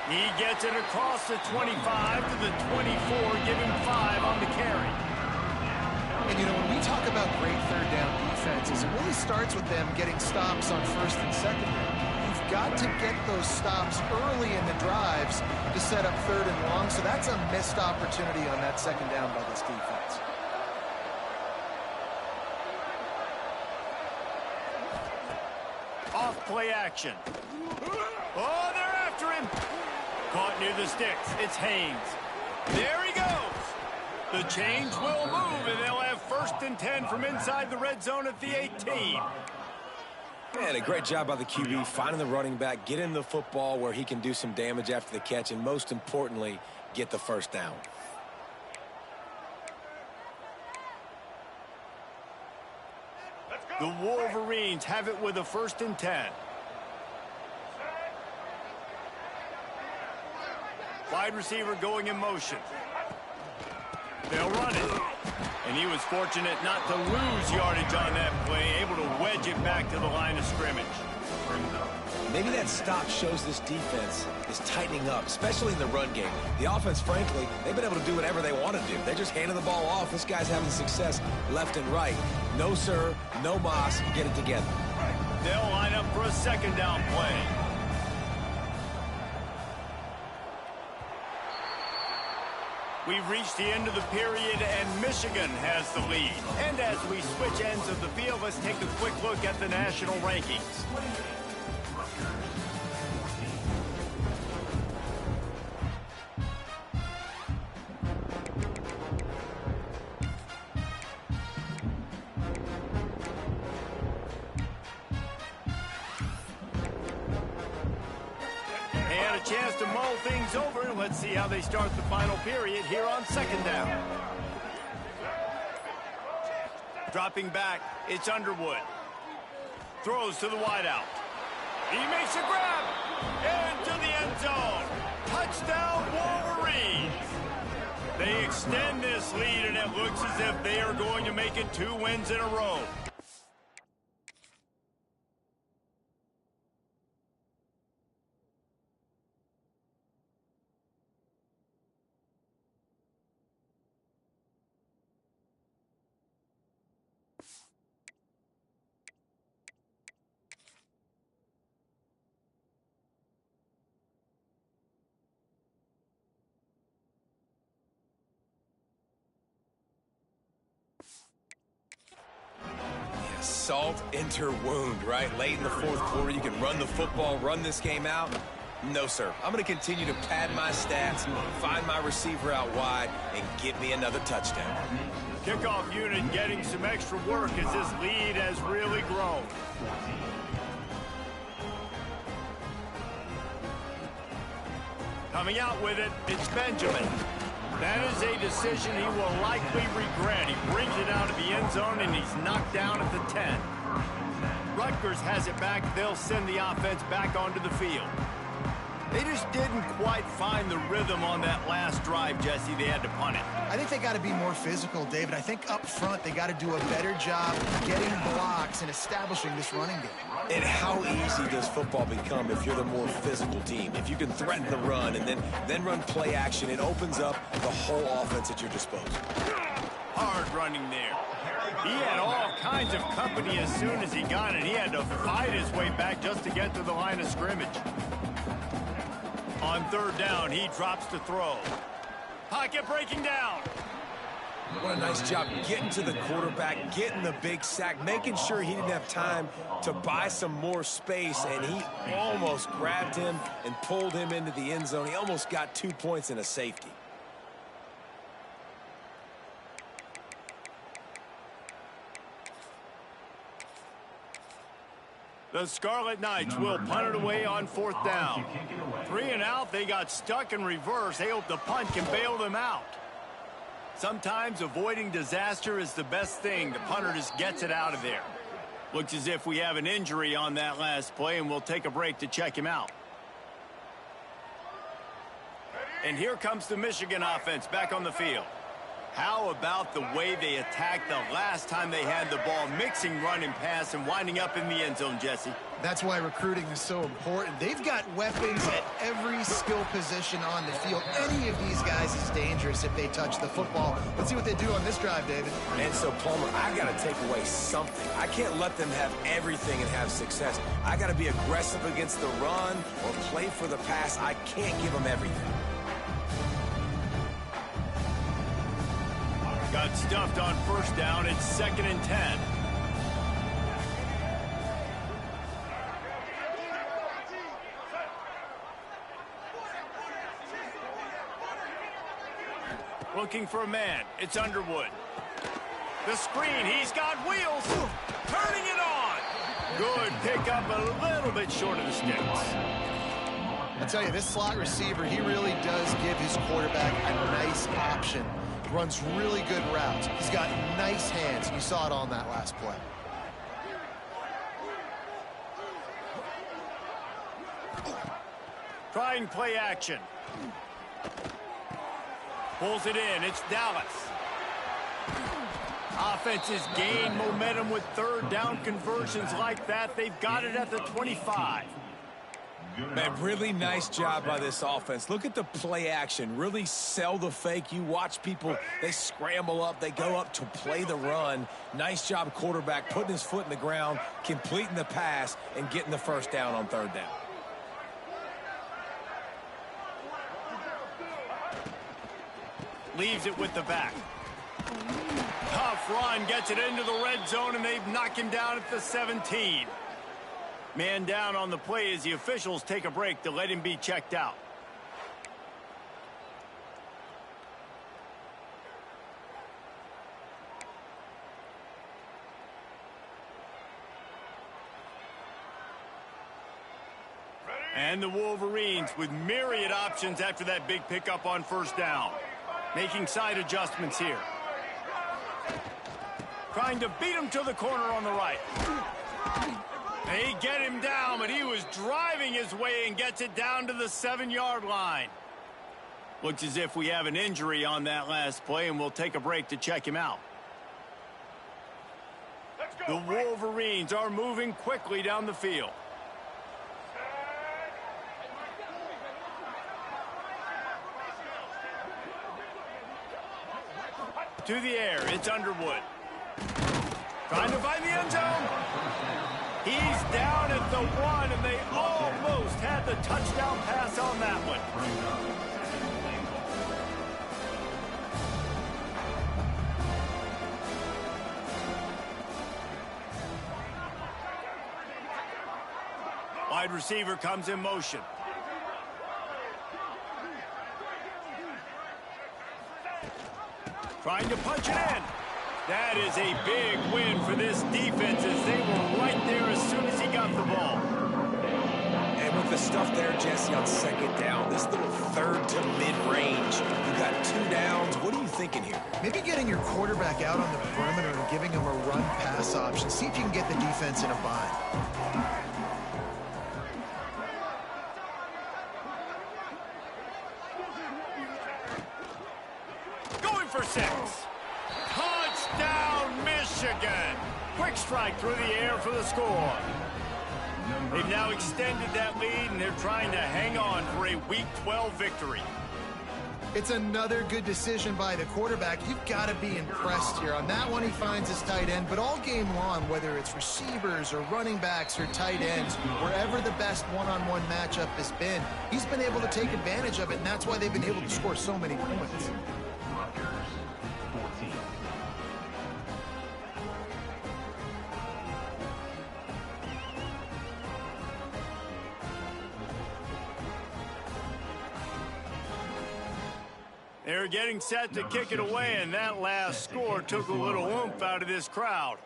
A: He gets it across the 25 to the 24, giving 5 on the carry.
B: And, you know, when we talk about great 3rd down defenses, it really starts with them getting stops on 1st and 2nd down. You've got to get those stops early in the drives to set up 3rd and long, so that's a missed opportunity on that 2nd down by this defense.
A: Off play action. Oh, they're after him. Caught near the sticks. It's Haynes. There he goes. The chains will move, and they'll have 1st and 10 from inside the red zone at the 18.
C: Man, a great job by the QB, finding the running back, getting the football where he can do some damage after the catch, and most importantly, get the 1st down.
A: The Wolverines have it with a 1st and 10. Wide receiver going in motion. They'll run it. And he was fortunate not to lose yardage on that play, able to wedge it back to the line of scrimmage.
C: Maybe that stop shows this defense is tightening up, especially in the run game. The offense, frankly, they've been able to do whatever they want to do. They're just handing the ball off. This guy's having success left and right. No, sir, no mas, get it together.
A: They'll line up for a 2nd down play. We've reached the end of the period, and Michigan has the lead. And as we switch ends of the field, let's take a quick look at the national rankings. Chance to mull things over. Let's see how they start the final period here on 2nd down. Dropping back, it's Underwood. Throws to the wideout. He makes a grab into the end zone. Touchdown, Wolverines. They extend this lead, and it looks as if they are going to make it 2 wins in a row.
C: Salt enter wound, right? Late in the 4th quarter, you can run the football, run this game out. No, sir. I'm going to continue to pad my stats, find my receiver out wide, and get me another touchdown.
A: Kickoff unit getting some extra work as this lead has really grown. Coming out with it, it's Benjamin. That is a decision he will likely regret. He brings it out of the end zone, and he's knocked down at the 10. Rutgers has it back. They'll send the offense back onto the field. They just didn't quite find the rhythm on that last drive, Jesse. They had to punt it.
B: I think they got to be more physical, David. I think up front they got to do a better job getting blocks and establishing this running game.
C: And how easy does football become if you're the more physical team? If you can threaten the run and then run play action, it opens up the whole offense at your disposal.
A: Hard running there. He had all kinds of company as soon as he got it. He had to fight his way back just to get to the line of scrimmage. On 3rd down, he drops to throw. Pocket breaking down.
C: What a nice job getting to the quarterback, getting the big sack, making sure he didn't have time to buy some more space, and he almost grabbed him and pulled him into the end zone. He almost got 2 points and a safety.
A: The Scarlet Knights will punt it away on 4th down. 3 and out, they got stuck in reverse. They hope the punt can bail them out. Sometimes avoiding disaster is the best thing. The punter just gets it out of there. Looks as if we have an injury on that last play, and we'll take a break to check him out. And here comes the Michigan offense back on the field. How about the way they attacked the last time they had the ball, mixing run and pass and winding up in the end zone, Jesse?
B: That's why recruiting is so important. They've got weapons at every skill position on the field. Any of these guys is dangerous if they touch the football. Let's see what they do on this drive, David.
C: And so, Palmer, I got to take away something. I can't let them have everything and have success. I got to be aggressive against the run or play for the pass. I can't give them everything.
A: Got stuffed on 1st down. It's 2nd and 10. Looking for a man. It's Underwood. The screen. He's got wheels. Turning it on. Good pickup, a little bit short of the sticks.
B: I tell you, this slot receiver, he really does give his quarterback a nice option. Runs really good routes. He's got nice hands. You saw it on that last play.
A: Trying play action. Pulls it in. It's Dallas. Offenses gain momentum with third down conversions like that. They've got it at the 25.
C: Man, really nice job by this offense. Look at the play action. Really sell the fake. You watch people, they scramble up. They go up to play the run. Nice job, quarterback, putting his foot in the ground, completing the pass, and getting the first down on third down.
A: Leaves it with the back. Tough run, gets it into the red zone, and they've knocked him down at the 17. Man down on the play as the officials take a break to let him be checked out. And the Wolverines with myriad options after that big pickup on first down. Making side adjustments here. Trying to beat him to the corner on the right. They get him down, but he was driving his way and gets it down to the 7-yard line. Looks as if we have an injury on that last play, and we'll take a break to check him out. The Wolverines are moving quickly down the field. To the air, it's Underwood. Trying to find the end zone. He's down at the 1, and they almost had the touchdown pass on that one. Wide receiver comes in motion. Trying to punch it in. That is a big win for this defense as they were right there as soon as he got the ball.
C: And with the stuff there, Jesse, on second down, this little third to mid-range, you got 2 downs. What are you thinking here?
B: Maybe getting your quarterback out on the perimeter and giving him a run-pass option. See if you can get the defense in a bind.
A: Going for 6. Touchdown, Michigan. Quick strike through the air for the score. They've now extended that lead, and they're trying to hang on for a Week 12 victory.
B: It's another good decision by the quarterback. You've got to be impressed here. On that one, he finds his tight end, but all game long, whether it's receivers or running backs or tight ends, wherever the best one-on-one matchup has been, he's been able to take advantage of it, and that's why they've been able to score so many points.
E: Rutgers, 14.
A: They're getting set to kick it away, and that last score took a little oomph out of this crowd.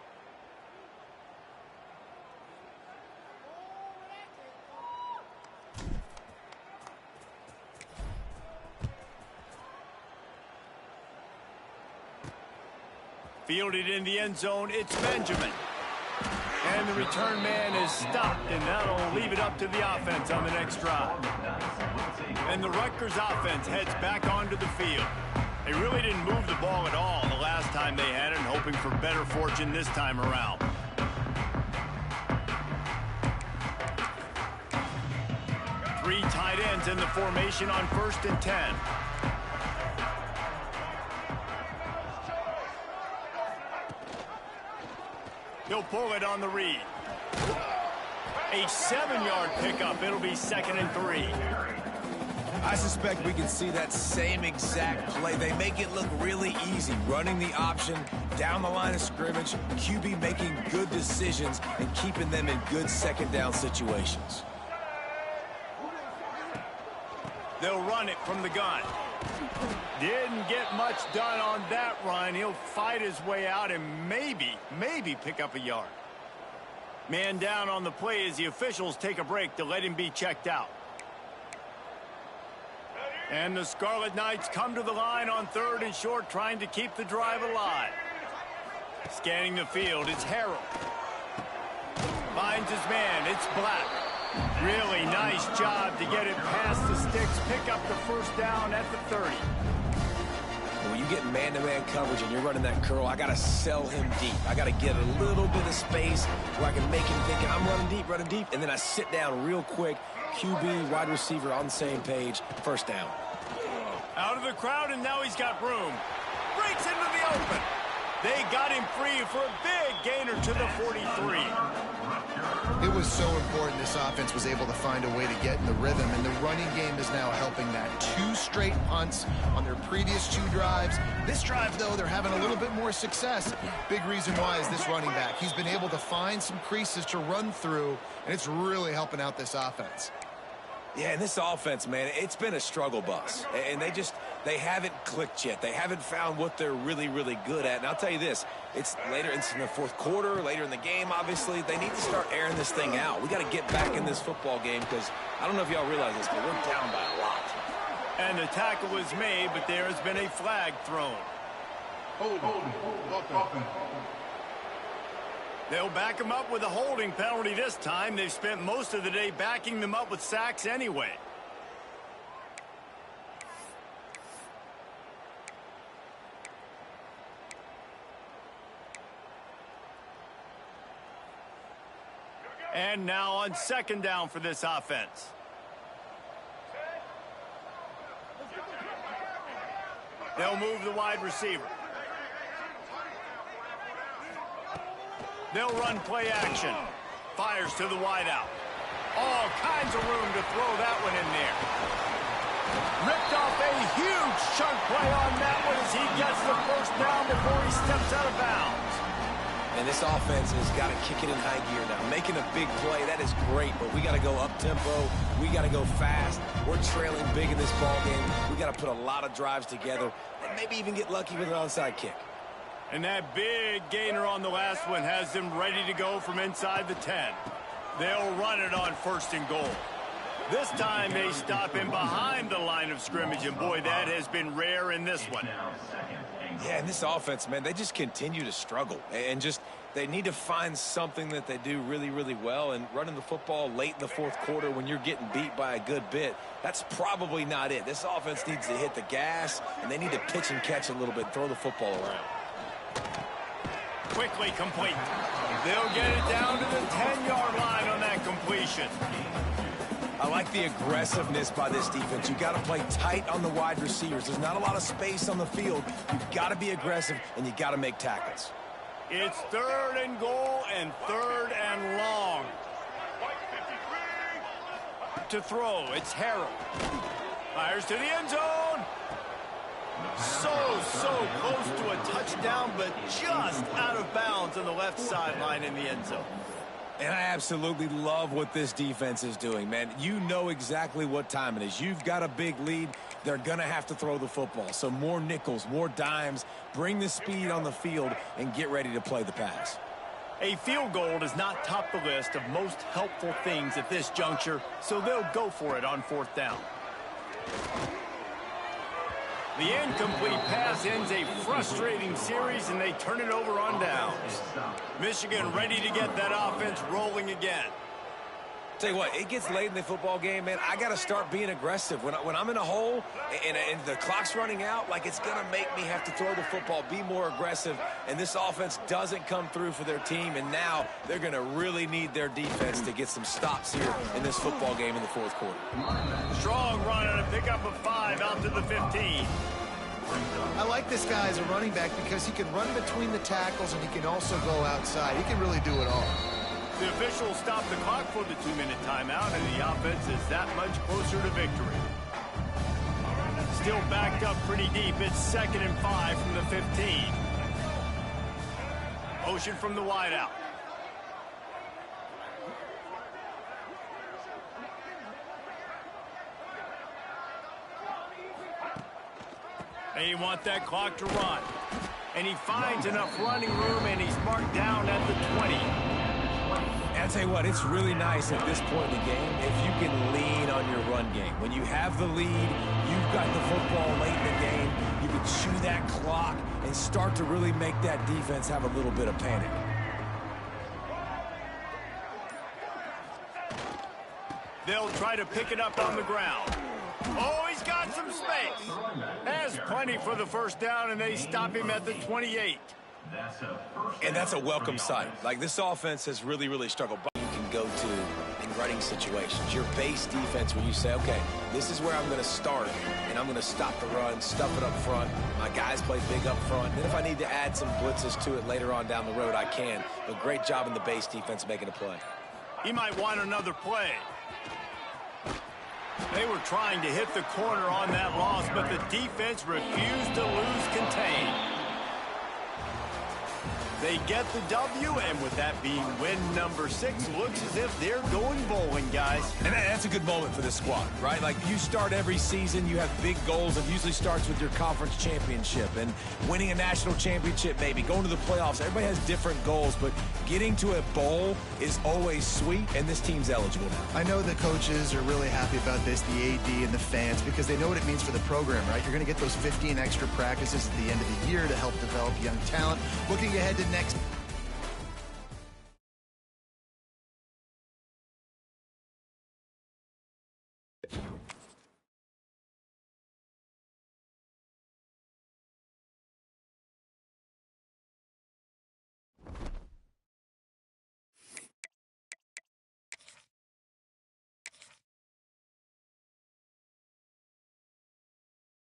A: Fielded in the end zone, it's Benjamin. And the return man is stopped, and that'll leave it up to the offense on the next drive. And the Rutgers offense heads back onto the field. They really didn't move the ball at all the last time they had it, and hoping for better fortune this time around. Three tight ends in the formation on 1st and 10. He'll pull it on the read. A 7-yard pickup. It'll be 2nd and 3.
C: I suspect we can see that same exact play. They make it look really easy, running the option down the line of scrimmage, QB making good decisions and keeping them in good second down situations.
A: They'll run it from the gun. Didn't get much done on that run. He'll fight his way out and maybe pick up a yard. Man down on the play as the officials take a break to let him be checked out. And the Scarlet Knights come to the line on 3rd and short, trying to keep the drive alive. Scanning the field, it's Harrell. Finds his man, it's Black. Really nice job to get it past the sticks, pick up the first down at the 30.
C: When you get man-to-man coverage and you're running that curl, I got to sell him deep. I got to get a little bit of space where I can make him think I'm running deep, and then I sit down real quick. QB, wide receiver on the same page, first down.
A: Out of the crowd, and now he's got room. Breaks into the open. They got him free for a big gainer to the 43.
B: It was so important this offense was able to find a way to get in the rhythm, and the running game is now helping that. 2 straight punts on their previous 2 drives. This drive, though, they're having a little bit more success. Big reason why is this running back. He's been able to find some creases to run through, and it's really helping out this offense.
C: Yeah, and this offense, man, it's been a struggle bus. And they haven't clicked yet. They haven't found what they're really, really good at. And I'll tell you this, it's in the fourth quarter, later in the game, obviously. They need to start airing this thing out. We got to get back in this football game because I don't know if y'all realize this, but we're down by a lot.
A: And the tackle was made, but there has been a flag thrown. They'll back him up with a holding penalty this time. They've spent most of the day backing them up with sacks anyway. And now on second down for this offense. They'll move the wide receiver. They'll run play action. Fires to the wideout. All kinds of room to throw that one in there. Ripped off a huge chunk play on that one as he gets the first down before he steps out of bounds.
C: And this offense has got to kick it in high gear now. Making a big play, that is great, but we got to go up-tempo. We got to go fast. We're trailing big in this ball game. We got to put a lot of drives together and maybe even get lucky with an onside kick.
A: And that big gainer on the last one has them ready to go from inside the 10. They'll run it on first and goal. This time they stop him behind the line of scrimmage, and boy, that has been rare in this one.
C: Yeah, and this offense, man, they just continue to struggle. And they need to find something that they do really, really well. And running the football late in the fourth quarter when you're getting beat by a good bit, that's probably not it. This offense needs to hit the gas, and they need to pitch and catch a little bit, throw the football around.
A: Quickly complete. They'll get it down to the 10-yard line on that completion.
C: I like the aggressiveness by this defense. You got to play tight on the wide receivers. There's not a lot of space on the field. You've got to be aggressive, and you got to make tackles.
A: It's third and goal and third and long. To throw, it's Harrell. Fires to the end zone. So close to a touchdown, but just out of bounds on the left sideline in the end zone.
C: And I absolutely love what this defense is doing, man. You know exactly what time it is. You've got a big lead. They're going to have to throw the football. So more nickels, more dimes, bring the speed on the field, and get ready to play the pass.
A: A field goal does not top the list of most helpful things at this juncture, so they'll go for it on fourth down. The incomplete pass ends a frustrating series, and they turn it over on downs. Michigan ready to get that offense rolling again.
C: Tell you what, it gets late in the football game, man. I got to start being aggressive. When I'm in a hole and the clock's running out, like it's going to make me have to throw the football, be more aggressive, and this offense doesn't come through for their team, and now they're going to really need their defense to get some stops here in this football game in the fourth quarter.
A: Strong run and a pickup of 5 out to the 15.
B: I like this guy as a running back because he can run between the tackles and he can also go outside. He can really do it all.
A: The officials stop the clock for the 2-minute timeout, and the offense is that much closer to victory. Still backed up pretty deep. It's 2nd and 5 from the 15. Motion from the wideout. They want that clock to run. And he finds enough running room, and he's marked down at the 20.
C: And I'll tell you what, it's really nice at this point in the game if you can lean on your run game. When you have the lead, you've got the football late in the game, you can chew that clock and start to really make that defense have a little bit of panic.
A: They'll try to pick it up on the ground. Oh, he's got some space. Has plenty for the first down, and they stop him at the 28.
C: And that's a welcome sight. Like, this offense has really, really struggled. You can go to in running situations. Your base defense where you say, okay, this is where I'm going to start, and I'm going to stop the run, stuff it up front. My guys play big up front. Then if I need to add some blitzes to it later on down the road, I can. But great job in the base defense making a play.
A: He might want another play. They were trying to hit the corner on that loss, but the defense refused to lose contain. They get the W, and with that being win number 6, looks as if they're going bowling, guys.
C: And that's a good moment for this squad, right? Like, you start every season, you have big goals. It usually starts with your conference championship and winning a national championship, maybe going to the playoffs. Everybody has different goals, but getting to a bowl is always sweet, and this team's eligible now.
B: I know the coaches are really happy about this, the AD and the fans, because they know what it means for the program, right? You're going to get those 15 extra practices at the end of the year to help develop young talent. Looking ahead to next